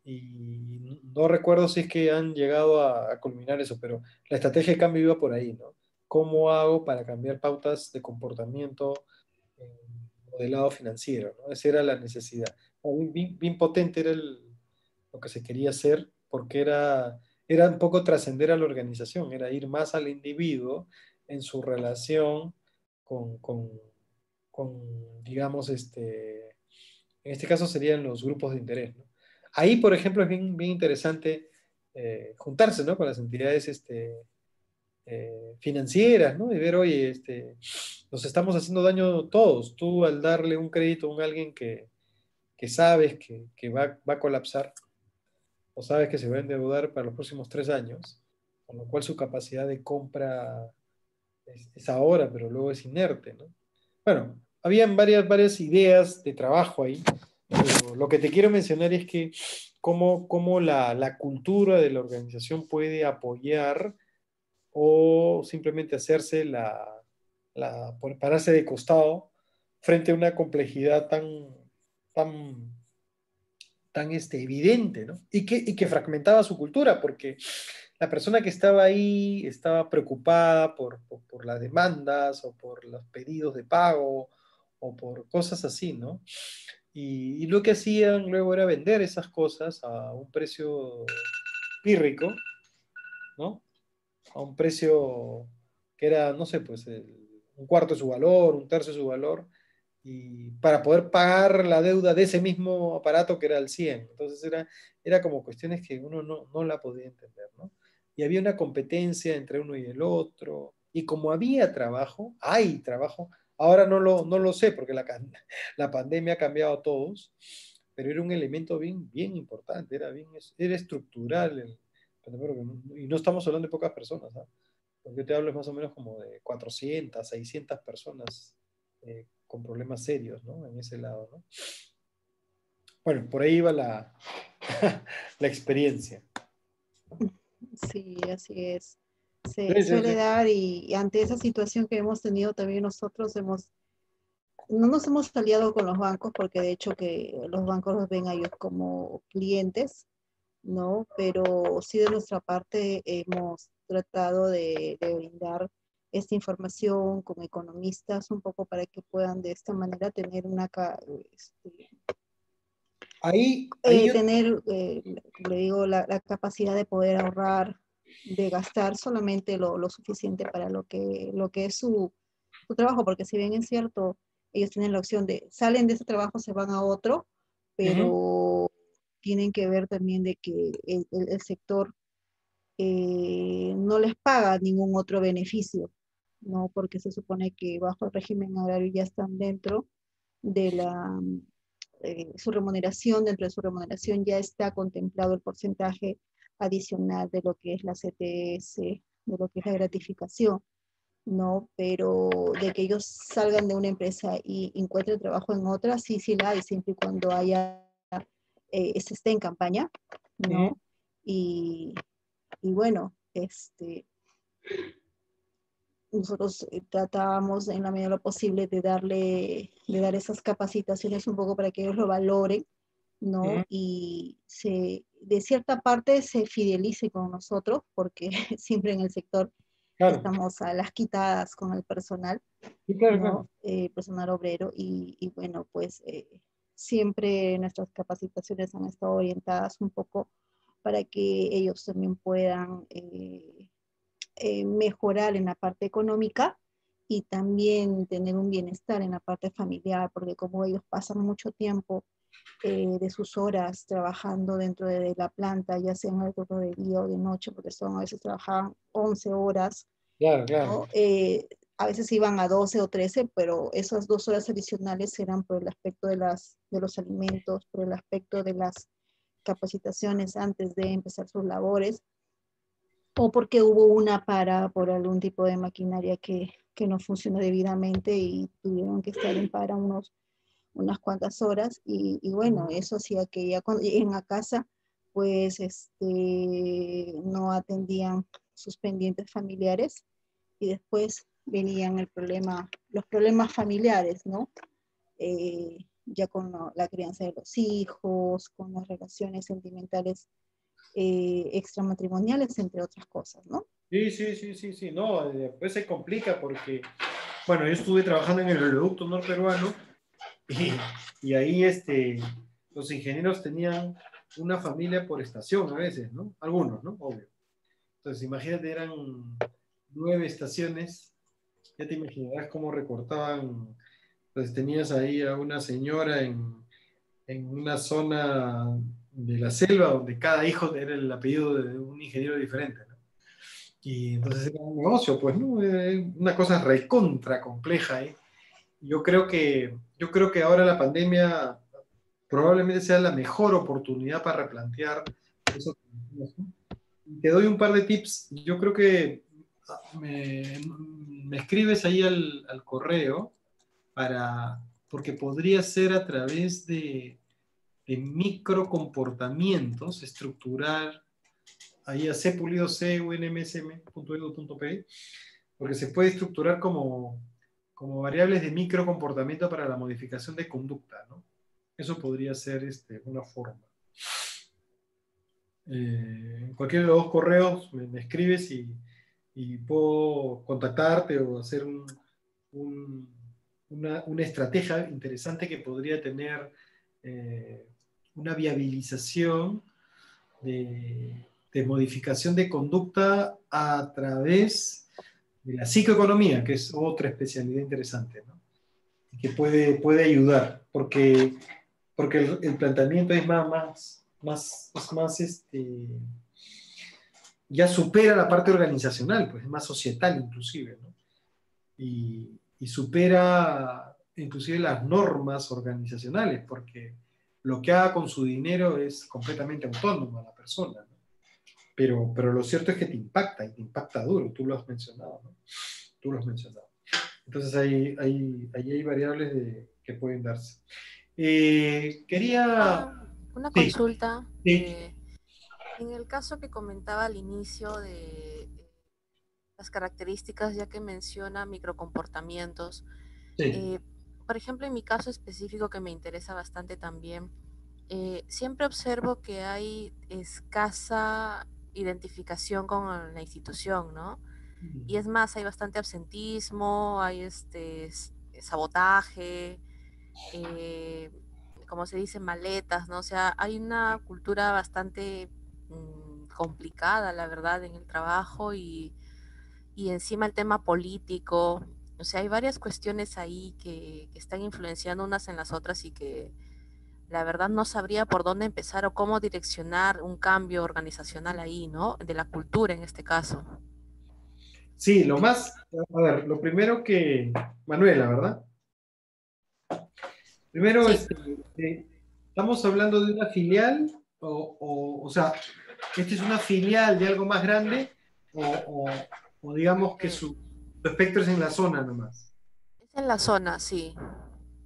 y no recuerdo si es que han llegado a culminar eso, pero la estrategia de cambio iba por ahí, ¿no? ¿Cómo hago para cambiar pautas de comportamiento en modelado financiero, ¿no? Esa era la necesidad. Bien potente era lo que se quería hacer porque era un poco trascender a la organización, era ir más al individuo en su relación con, digamos, en este caso serían los grupos de interés, ¿no? Ahí, por ejemplo, es bien interesante juntarse, ¿no? Con las entidades financieras, ¿no? Y ver, oye, nos estamos haciendo daño todos. Tú al darle un crédito a alguien que sabes que va a colapsar, o sabes que se va a endeudar para los próximos 3 años, con lo cual su capacidad de compra es ahora, pero luego es inerte, ¿no? Bueno, habían varias ideas de trabajo ahí, pero lo que te quiero mencionar es que cómo la cultura de la organización puede apoyar o simplemente hacerse pararse de costado frente a una complejidad tan, tan evidente, ¿no? Y que fragmentaba su cultura, porque la persona que estaba ahí estaba preocupada por las demandas o por los pedidos de pago o por cosas así, ¿no? Y lo que hacían luego era vender esas cosas a un precio pírrico, ¿no? A un precio que era, no sé, pues un cuarto de su valor, un tercio de su valor, y para poder pagar la deuda de ese mismo aparato que era el 100. Entonces era como cuestiones que uno no la podía entender, ¿no? Y había una competencia entre uno y el otro, y como había trabajo, hay trabajo, ahora no lo sé porque la pandemia ha cambiado a todos, pero era un elemento bien importante, era estructural, y no estamos hablando de pocas personas, ¿ah? Lo que te hablo es más o menos como de 400, 600 personas con problemas serios, ¿no? En ese lado, ¿no? Bueno, por ahí iba la experiencia. Sí, así es. Se Sí, sí, suele sí. dar y ante esa situación que hemos tenido también nosotros no nos hemos aliado con los bancos porque de hecho que los bancos los ven a ellos como clientes, ¿no? Pero sí de nuestra parte hemos tratado de brindar esta información con economistas un poco para que puedan de esta manera tener Ahí yo, tener, como le digo, la capacidad de poder ahorrar, de gastar solamente lo suficiente para lo que es su trabajo, porque si bien es cierto, ellos tienen la opción de salen de ese trabajo, se van a otro, ujú, pero tienen que ver también de que el sector no les paga ningún otro beneficio, ¿no? Porque se supone que bajo el régimen agrario ya están dentro de su remuneración, dentro de su remuneración ya está contemplado el porcentaje adicional de lo que es la CTS, de lo que es la gratificación, ¿no? Pero de que ellos salgan de una empresa y encuentren trabajo en otra, sí la hay, siempre y cuando se esté en campaña, ujú. ¿no? Y, y bueno, nosotros tratábamos en la medida de lo posible de dar esas capacitaciones un poco para que ellos lo valoren, Ujú, ¿no? Y de cierta parte se fidelice con nosotros, porque siempre en el sector claro, estamos a las quitadas con el personal, sí, claro, claro. ¿no? Personal obrero, y bueno, pues siempre nuestras capacitaciones han estado orientadas un poco para que ellos también puedan mejorar en la parte económica y también tener un bienestar en la parte familiar, porque como ellos pasan mucho tiempo de sus horas trabajando dentro de la planta, ya sea en el turno de día o de noche, porque a veces trabajaban 11 horas, Claro, claro. ¿no? A veces iban a 12 o 13, pero esas 2 horas adicionales eran por el aspecto de los alimentos, por el aspecto de las capacitaciones antes de empezar sus labores, o porque hubo una para por algún tipo de maquinaria que no funcionó debidamente y tuvieron que estar en para unas cuantas horas, y bueno, Ujú. eso hacía que ya cuando lleguen a casa, pues no atendían sus pendientes familiares y después venían los problemas familiares, ¿no? Ya con la crianza de los hijos, con las relaciones sentimentales extramatrimoniales, entre otras cosas, ¿no? Sí, sí, sí, sí, sí, no, después se complica porque, bueno, yo estuve trabajando en el oleoducto norperuano y, y ahí los ingenieros tenían una familia por estación a veces, ¿no? Algunos, ¿no? Obvio. Entonces, imagínate, eran 9 estaciones, ya te imaginarás cómo recortaban, pues tenías ahí a una señora en una zona de la selva donde cada hijo era el apellido de un ingeniero diferente, ¿no? Y entonces era un negocio, pues, ¿no? Una cosa recontra compleja, ¿eh? Yo creo que ahora la pandemia probablemente sea la mejor oportunidad para replantear eso. Te doy un par de tips. Yo creo que me escribes ahí al correo porque podría ser a través de microcomportamientos, estructurar ahí a c.unmsm.edu.p, porque se puede estructurar como variables de microcomportamiento para la modificación de conducta, ¿no? Eso podría ser una forma. En cualquiera de los dos correos me escribes y puedo contactarte o hacer una estrategia interesante que podría tener una viabilización de modificación de conducta a través de la psicoeconomía, que es otra especialidad interesante, ¿no? Que puede ayudar, porque el planteamiento es ya supera la parte organizacional, pues es más societal inclusive, ¿no? Y supera inclusive las normas organizacionales, porque lo que haga con su dinero es completamente autónomo a la persona, ¿no? Pero lo cierto es que te impacta, y te impacta duro, tú lo has mencionado, ¿no? Tú lo has mencionado. Entonces ahí hay variables que pueden darse. Una Sí, consulta. sí. En el caso que comentaba al inicio de las características, ya que menciona microcomportamientos, Sí. por ejemplo, en mi caso específico que me interesa bastante también, siempre observo que hay escasa identificación con la institución, ¿no? Y es más, hay bastante absentismo, hay sabotaje, eh, como se dice, maletas, ¿no? O sea, hay una cultura bastante complicada, la verdad, en el trabajo y encima el tema político. O sea, hay varias cuestiones ahí que están influenciando unas en las otras y que la verdad no sabría por dónde empezar o cómo direccionar un cambio organizacional ahí, ¿no? De la cultura en este caso. Sí, a ver, lo primero Manuela, ¿verdad? Primero, Sí. ¿estamos hablando de una filial o sea, esta es una filial de algo más grande o digamos que Eh, su espectro es en la zona nomás? es en la zona, sí.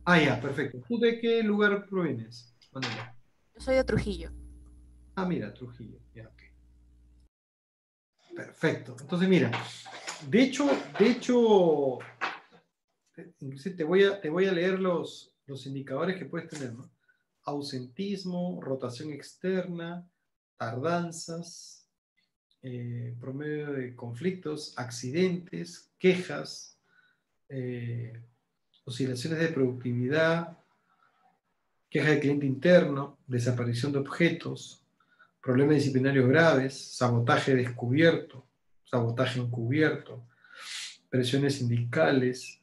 Ah, ya, perfecto. ¿Tú de qué lugar provienes, Manuela? Yo soy de Trujillo. Ah, mira, Trujillo. Ya, ok. Perfecto. Entonces, mira, de hecho, inclusive te voy a leer los indicadores que puedes tener, ¿no? Ausentismo, rotación externa, tardanzas, promedio de conflictos, accidentes, quejas, eh, oscilaciones de productividad, queja de cliente interno, desaparición de objetos, problemas disciplinarios graves, sabotaje descubierto, sabotaje encubierto, presiones sindicales,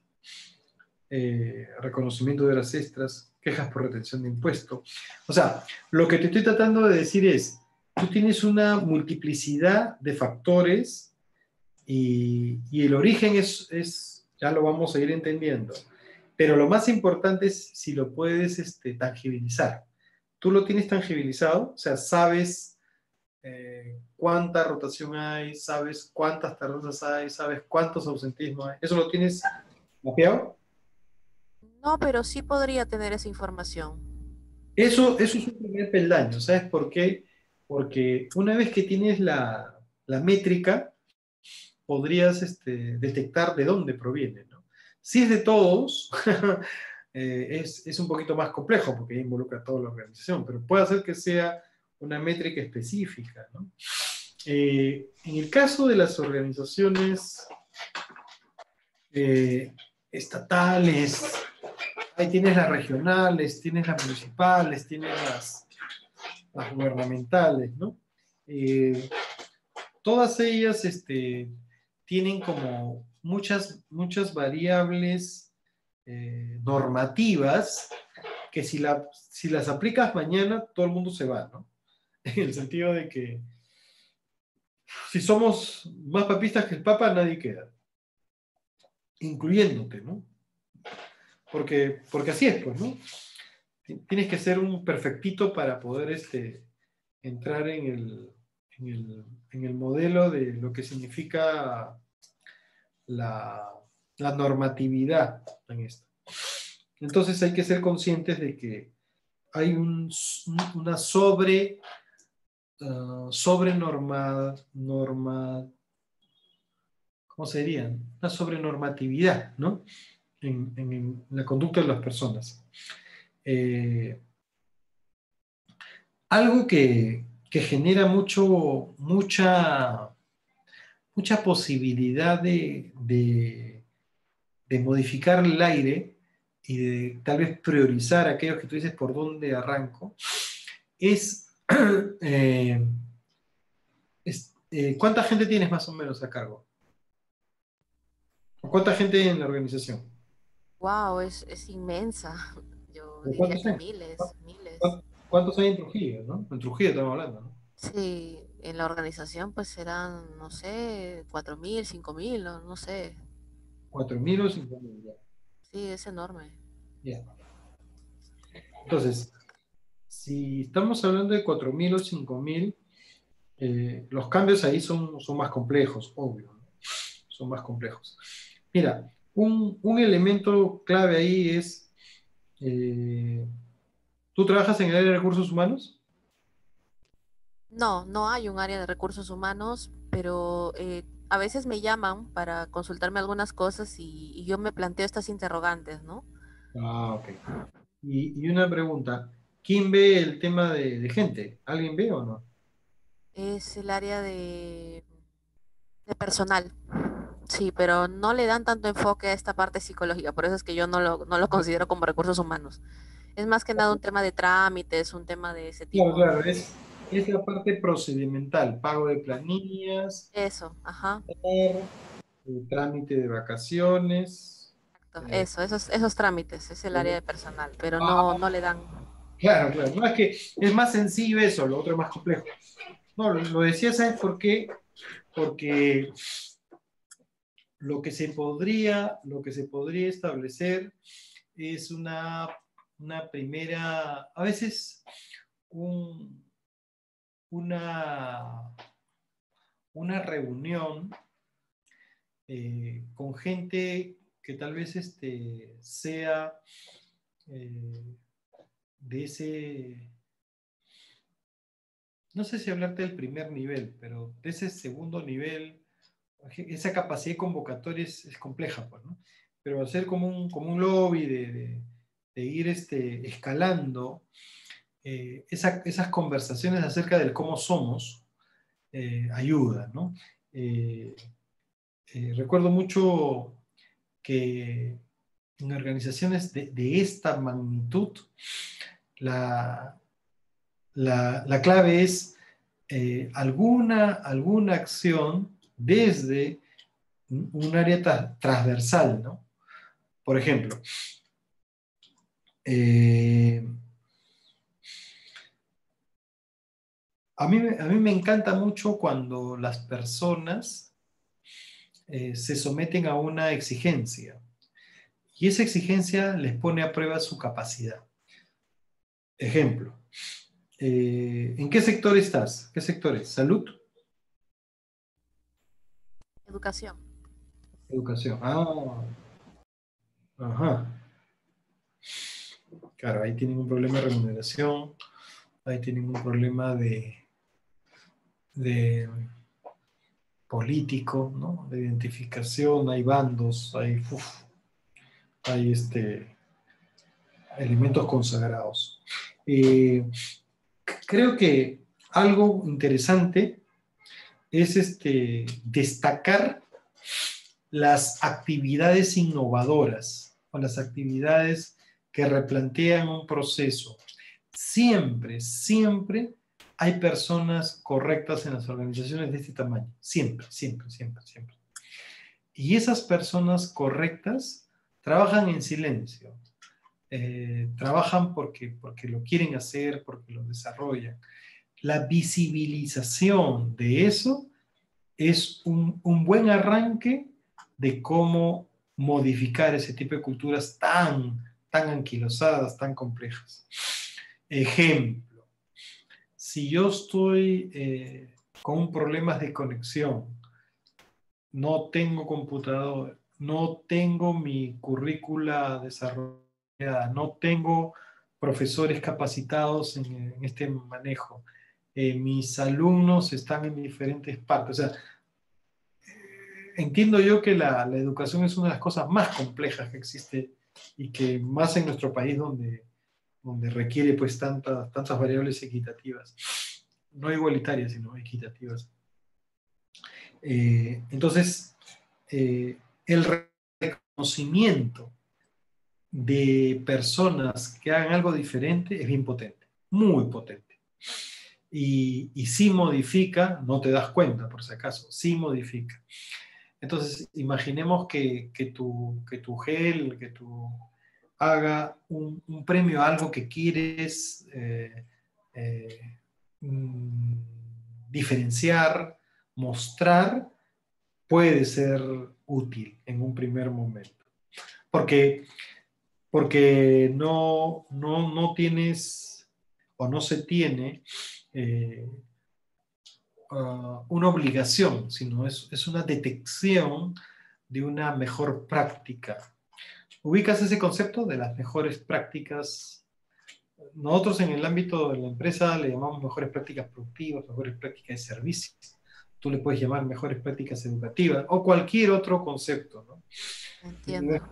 reconocimiento de horas extras, quejas por retención de impuestos. O sea, lo que te estoy tratando de decir es, tú tienes una multiplicidad de factores y el origen ya lo vamos a ir entendiendo. Pero lo más importante es si lo puedes tangibilizar. Tú lo tienes tangibilizado, o sea, sabes cuánta rotación hay, sabes cuántas tardanzas hay, sabes cuántos ausentismos hay. ¿Eso lo tienes mapeado? No, pero sí podría tener esa información. Eso es un primer peldaño, ¿sabes por qué? Porque una vez que tienes la métrica, podrías detectar de dónde proviene, ¿no? Si es de todos, es un poquito más complejo porque involucra a toda la organización, pero puede ser que sea una métrica específica, ¿no? En el caso de las organizaciones estatales, ahí tienes las regionales, tienes las municipales, tienes las gubernamentales, ¿no? Todas ellas tienen como muchas variables normativas que si las aplicas mañana, todo el mundo se va, ¿no? En el sentido de que si somos más papistas que el Papa, nadie queda, incluyéndote, ¿no? Porque así es, pues, ¿no? Tienes que ser un perfectito para poder entrar en el modelo de lo que significa la normatividad en esto. Entonces hay que ser conscientes de que hay una ¿cómo sería? Una sobrenormatividad, ¿no? En la conducta de las personas. Algo que genera mucha posibilidad de modificar el aire y de tal vez priorizar aquellos que tú dices por dónde arranco, es, ¿cuánta gente tienes más o menos a cargo? ¿Cuánta gente en la organización? Wow, es inmensa. Yo diría ¿Cuántos que hay? miles, miles. ¿Cuántos hay en Trujillo, no? En Trujillo estamos hablando, ¿no? Sí, en la organización pues serán, no sé, 4.000, 5.000, no sé. 4.000 o 5.000 ya. Sí, es enorme. Ya. Entonces, si estamos hablando de 4.000 o 5.000, los cambios ahí son más complejos, obvio, ¿no? Son más complejos. Mira, un elemento clave ahí es, ¿tú trabajas en el área de recursos humanos? No, no hay un área de recursos humanos, pero a veces me llaman para consultarme algunas cosas y yo me planteo estas interrogantes, ¿no? Ah, ok. Y una pregunta, ¿quién ve el tema de gente? ¿Alguien ve o no? Es el área de personal, sí, pero no le dan tanto enfoque a esta parte psicológica, por eso es que yo no lo considero como recursos humanos. Es más que nada un tema de trámites, un tema de ese Claro, tipo. claro, es la parte procedimental, pago de planillas, Eso, ajá, trámite de vacaciones. exacto, eh, esos trámites, es el área de personal, pero ah, no le dan. claro, claro. No, es que es más sencillo eso, lo otro es más complejo. No, lo decía, ¿sabes por qué? Porque lo que se podría establecer es una primera, a veces un- una, una reunión con gente que tal vez sea eh, de ese, no sé si hablarte del primer nivel, pero de ese segundo nivel, esa capacidad convocatoria es compleja, pues, ¿no? Pero hacer como un lobby de ir escalando esas conversaciones acerca del cómo somos, ayuda, ¿no? Eh, recuerdo mucho que en organizaciones de esta magnitud, la, la clave es alguna acción desde un área transversal, ¿no? Por ejemplo, eh, a mí me encanta mucho cuando las personas se someten a una exigencia y esa exigencia les pone a prueba su capacidad. Ejemplo, ¿en qué sector estás? ¿Qué sector es? ¿Salud? Educación. Educación. Ah, ajá. Claro, ahí tienen un problema de remuneración, ahí tienen un problema de político, ¿no? De identificación, hay bandos, hay elementos consagrados. Creo que algo interesante es destacar las actividades innovadoras o las actividades que replantean un proceso. Siempre, siempre hay personas correctas en las organizaciones de este tamaño. Siempre, siempre, siempre, siempre. Y esas personas correctas trabajan en silencio. Trabajan porque lo quieren hacer, porque lo desarrollan. La visibilización de eso es un buen arranque de cómo modificar ese tipo de culturas tan anquilosadas, tan complejas. Ejemplo, si yo estoy con problemas de conexión, no tengo computador, no tengo mi currícula desarrollada, no tengo profesores capacitados en este manejo, mis alumnos están en diferentes partes. O sea, entiendo yo que la educación es una de las cosas más complejas que existe y que más en nuestro país donde requiere pues tantas variables equitativas, no igualitarias, sino equitativas. Entonces, el reconocimiento de personas que hagan algo diferente es bien potente, muy potente. Y sí modifica, no te das cuenta por si acaso, sí modifica. Entonces, imaginemos que tu GEL, que tu haga un premio a algo que quieres eh, mm, diferenciar, mostrar, puede ser útil en un primer momento. Porque no tienes o no se tiene una obligación, sino es una detección de una mejor práctica. ¿Ubicas ese concepto de las mejores prácticas? Nosotros en el ámbito de la empresa le llamamos mejores prácticas productivas, mejores prácticas de servicio. Tú le puedes llamar mejores prácticas educativas o cualquier otro concepto, ¿no? Entiendo.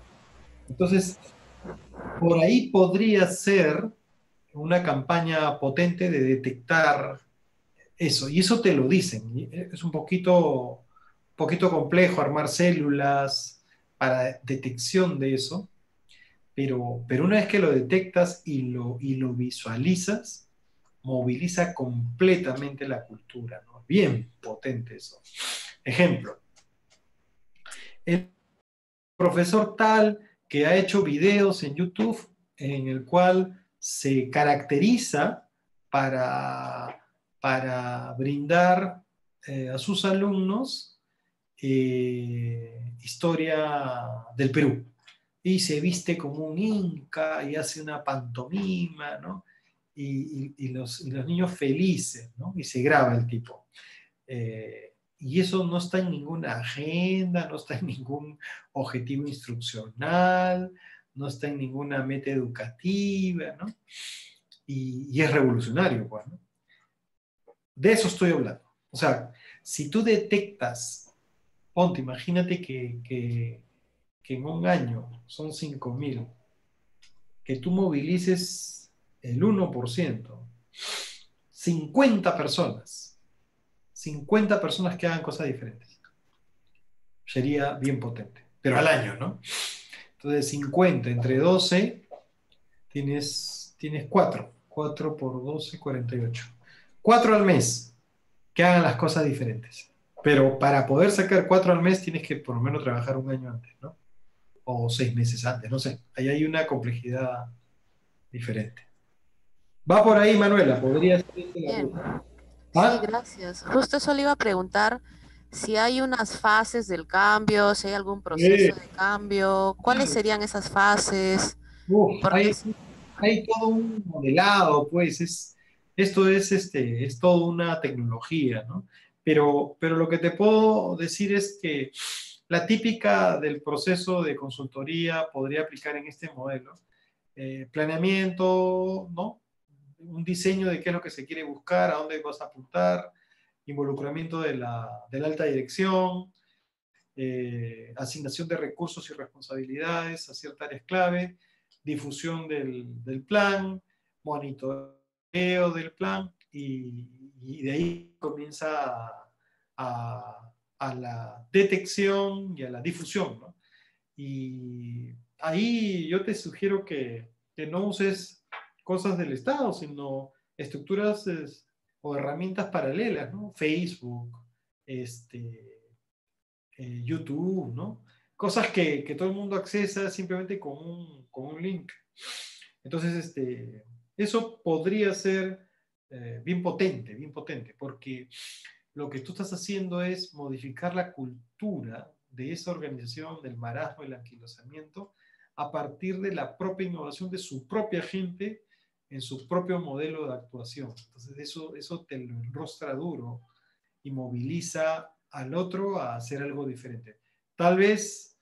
Entonces, por ahí podría ser una campaña potente de detectar eso, y eso te lo dicen. Es un poquito complejo armar células para detección de eso, pero una vez que lo detectas y lo visualizas, moviliza completamente la cultura, ¿no? Bien potente eso. Ejemplo, el profesor tal que ha hecho videos en YouTube en el cual se caracteriza para brindar a sus alumnos historia del Perú. Y se viste como un inca y hace una pantomima, ¿no? Y los niños felices, ¿no? Y se graba el tipo. Y eso no está en ninguna agenda, no está en ningún objetivo instruccional, no está en ninguna meta educativa, ¿no? Y es revolucionario, pues, ¿no? De eso estoy hablando. O sea, si tú detectas, ponte, imagínate que en un año son 5.000, que tú movilices el 1%, 50 personas, 50 personas que hagan cosas diferentes. Sería bien potente, pero al año, ¿no? Entonces, 50 entre 12, tienes 4. 4 por 12, 48. 4 al mes que hagan las cosas diferentes. Pero para poder sacar 4 al mes tienes que por lo menos trabajar un año antes, ¿no? O 6 meses antes, no sé. Ahí hay una complejidad diferente. Va por ahí, Manuela, podría ser la Bien. ruta. Sí, ¿Ah? gracias. Justo eso le iba a preguntar si hay unas fases del cambio, si hay algún Sí. proceso de cambio, cuáles serían esas fases, Uf, porque hay, hay todo un modelado, pues, esto es toda una tecnología, ¿no? Pero lo que te puedo decir es que la típica del proceso de consultoría podría aplicar en este modelo. Planeamiento, ¿no? Un diseño de qué es lo que se quiere buscar, a dónde vas a apuntar, involucramiento de la alta dirección, asignación de recursos y responsabilidades a ciertas áreas clave, difusión del plan, monitoreo del plan y de ahí comienza a la detección y a la difusión, ¿no? Y ahí yo te sugiero que no uses cosas del Estado, sino estructuras o herramientas paralelas, ¿no? Facebook, YouTube, ¿no? Cosas que todo el mundo accesa simplemente con un link. Entonces, eso podría ser bien potente, porque lo que tú estás haciendo es modificar la cultura de esa organización, del marasmo, el anquilosamiento, a partir de la propia innovación de su propia gente en su propio modelo de actuación. Entonces eso te lo enrostra duro y moviliza al otro a hacer algo diferente. Tal vez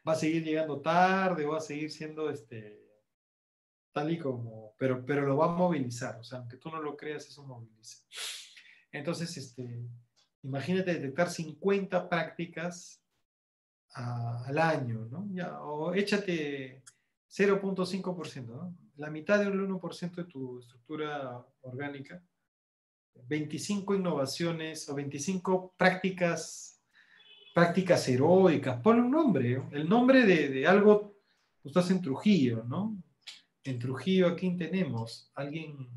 va a seguir llegando tarde, va a seguir siendo tal y como, pero lo va a movilizar, o sea, aunque tú no lo creas, eso moviliza. Entonces, imagínate detectar 50 prácticas al año, ¿no? Ya, o échate 0,5%, ¿no? La mitad del 1% de tu estructura orgánica, 25 innovaciones o 25 prácticas heroicas, ponle un nombre, ¿no? El nombre de algo, tú estás en Trujillo, ¿no? En Trujillo, ¿a quién tenemos? Alguien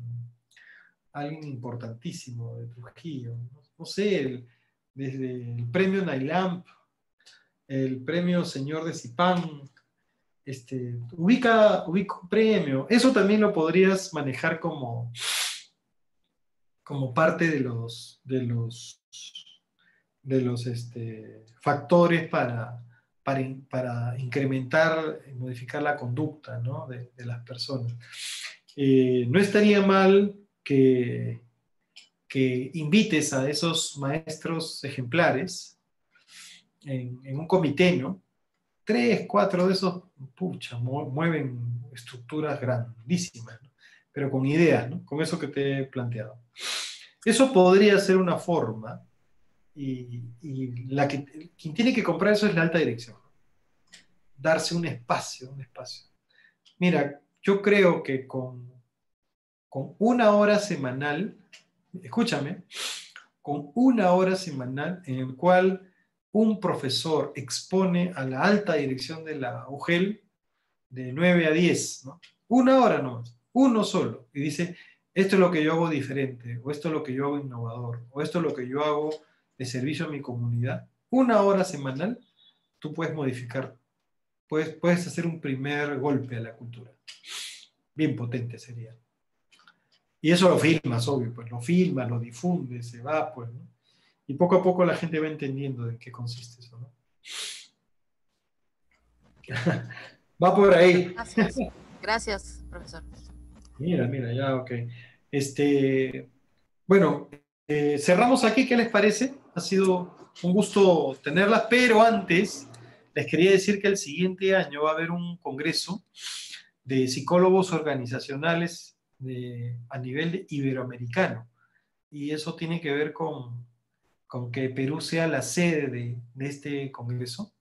importantísimo de Trujillo, no sé, desde el premio Nailamp, el premio Señor de Zipán, ubica un premio, eso también lo podrías manejar como parte de los factores para incrementar y modificar la conducta, ¿no? de las personas. No estaría mal que invites a esos maestros ejemplares en un comité, ¿no? 3, 4 de esos, pucha, mueven estructuras grandísimas, ¿no? Pero con ideas, ¿no? Con eso que te he planteado. Eso podría ser una forma, y quien tiene que comprar eso es la alta dirección. Darse un espacio, un espacio. Mira, yo creo que con 1 hora semanal, escúchame, con 1 hora semanal en el cual un profesor expone a la alta dirección de la UGEL de 9 a 10, ¿no? 1 hora nomás, uno solo, y dice, esto es lo que yo hago diferente, o esto es lo que yo hago innovador, o esto es lo que yo hago de servicio a mi comunidad. 1 hora semanal, tú puedes modificar, puedes hacer un primer golpe a la cultura. Bien potente sería. Y eso lo filmas, obvio, pues lo filmas, lo difundes, se va, pues, ¿no? Y poco a poco la gente va entendiendo de qué consiste eso, ¿no? Va por ahí. Gracias. Gracias, profesor. Mira, ya, ok. Bueno, cerramos aquí, ¿qué les parece? Ha sido un gusto tenerlas, pero antes les quería decir que el siguiente año va a haber un congreso de psicólogos organizacionales a nivel iberoamericano. Y eso tiene que ver con que Perú sea la sede de este congreso.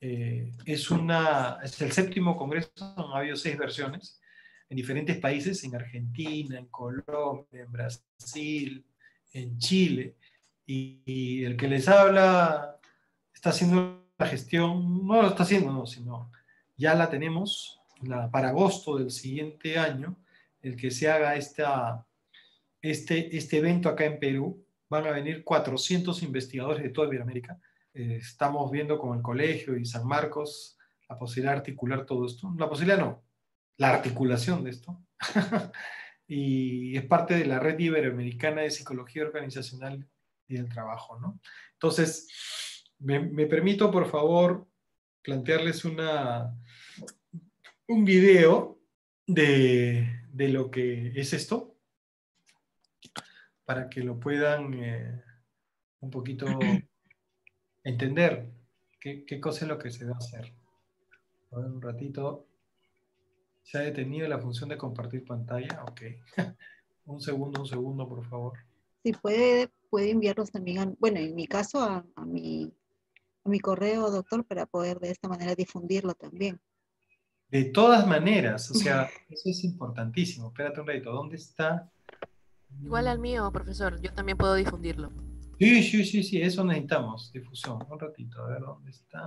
Es el 7º congreso, han habido 6 versiones en diferentes países, en Argentina, en Colombia, en Brasil, en Chile, y el que les habla está haciendo la gestión, no lo está haciendo, no, sino ya la tenemos para agosto del siguiente año, el que se haga este evento acá en Perú. Van a venir 400 investigadores de toda Iberoamérica. Estamos viendo con el colegio y San Marcos la posibilidad de articular todo esto. La posibilidad no, la articulación de esto. Y es parte de la Red Iberoamericana de Psicología Organizacional y del Trabajo, ¿no? Entonces, me permito, por favor, plantearles un video de lo que es esto, para que lo puedan un poquito entender qué cosa es lo que se va a hacer. A ver, un ratito. ¿Se ha detenido la función de compartir pantalla? Ok. Un segundo, por favor. Sí, puede enviarlos también, bueno, en mi caso, a mi correo, doctor, para poder de esta manera difundirlo también. De todas maneras, o sea, eso es importantísimo. Espérate un ratito, ¿dónde está? Igual al mío, profesor, yo también puedo difundirlo. Sí, eso necesitamos, difusión. Un ratito, a ver, ¿dónde está?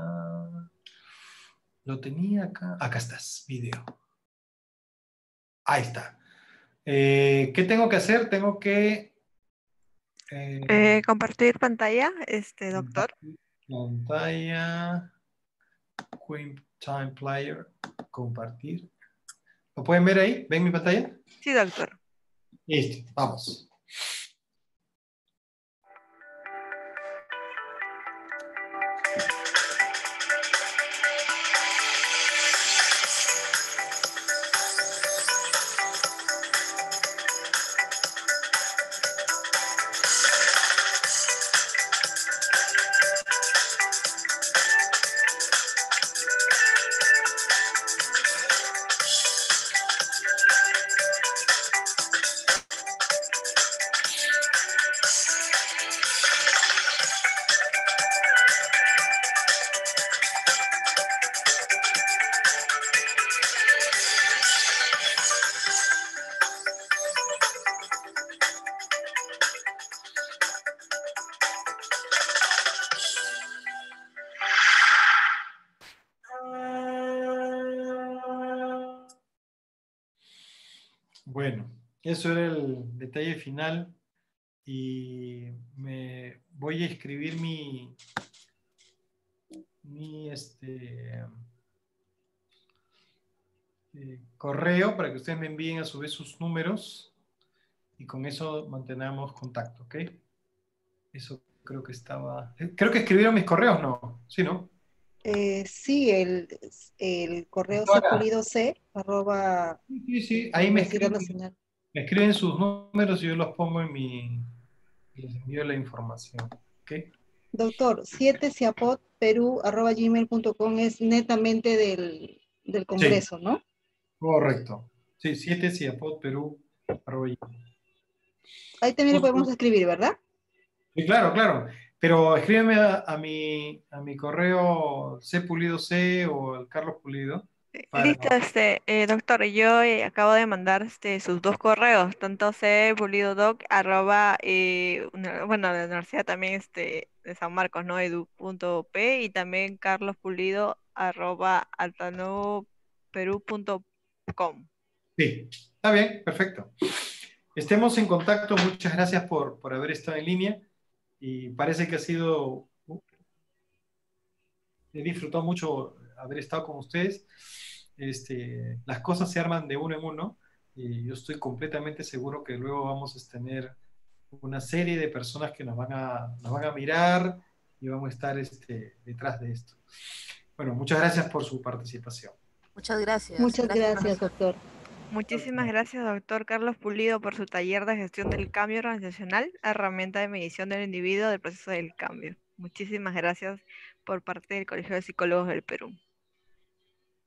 Lo tenía acá. Acá estás, video. Ahí está. ¿Qué tengo que hacer? Tengo que... Compartir pantalla, doctor. Pantalla, QuickTime Player, compartir. ¿Lo pueden ver ahí? ¿Ven mi pantalla? Sí, doctor. Listo, vamos. Bueno, eso era el detalle final y me voy a escribir mi correo para que ustedes me envíen a su vez sus números y con eso mantenemos contacto, ¿ok? Eso creo que estaba... Creo que escribieron mis correos, ¿no? Sí, ¿no? Sí, el correo Está acá. cpulidoc arroba Sí, sí, ahí Universidad Nacional. me escriben sus números y yo los pongo en les envío la información, ¿ok? Doctor, 7siapotperu@gmail.com es netamente del Sí, Congreso, ¿no? correcto. Sí, 7 Ciapot, Perú, arroba gmail. Ahí también lo podemos escribir, ¿verdad? Sí, claro, claro. Pero escríbeme a mi correo cpulidoc o al Carlos Pulido para... Listo, doctor, yo acabo de mandar sus dos correos, tanto cpulidodoc arroba, bueno, de la universidad también de San Marcos, ¿no? edu.p y también carlospulido arroba altanoperú.com. Sí, está bien, perfecto. Estemos en contacto. Muchas gracias por haber estado en línea y parece que ha sido... He disfrutado mucho haber estado con ustedes. Las cosas se arman de uno en uno y yo estoy completamente seguro que luego vamos a tener una serie de personas que nos van a mirar y vamos a estar detrás de esto. Bueno, muchas gracias por su participación. Muchas gracias. Muchas Gracias, gracias, profesor. doctor. Muchísimas gracias, doctor Carlos Pulido, por su taller de gestión del cambio organizacional, herramienta de medición del individuo del proceso del cambio. Muchísimas gracias por parte del Colegio de Psicólogos del Perú.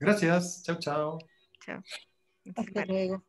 Gracias. Chao, chao. Chao. Muchísimas Hasta gracias. luego.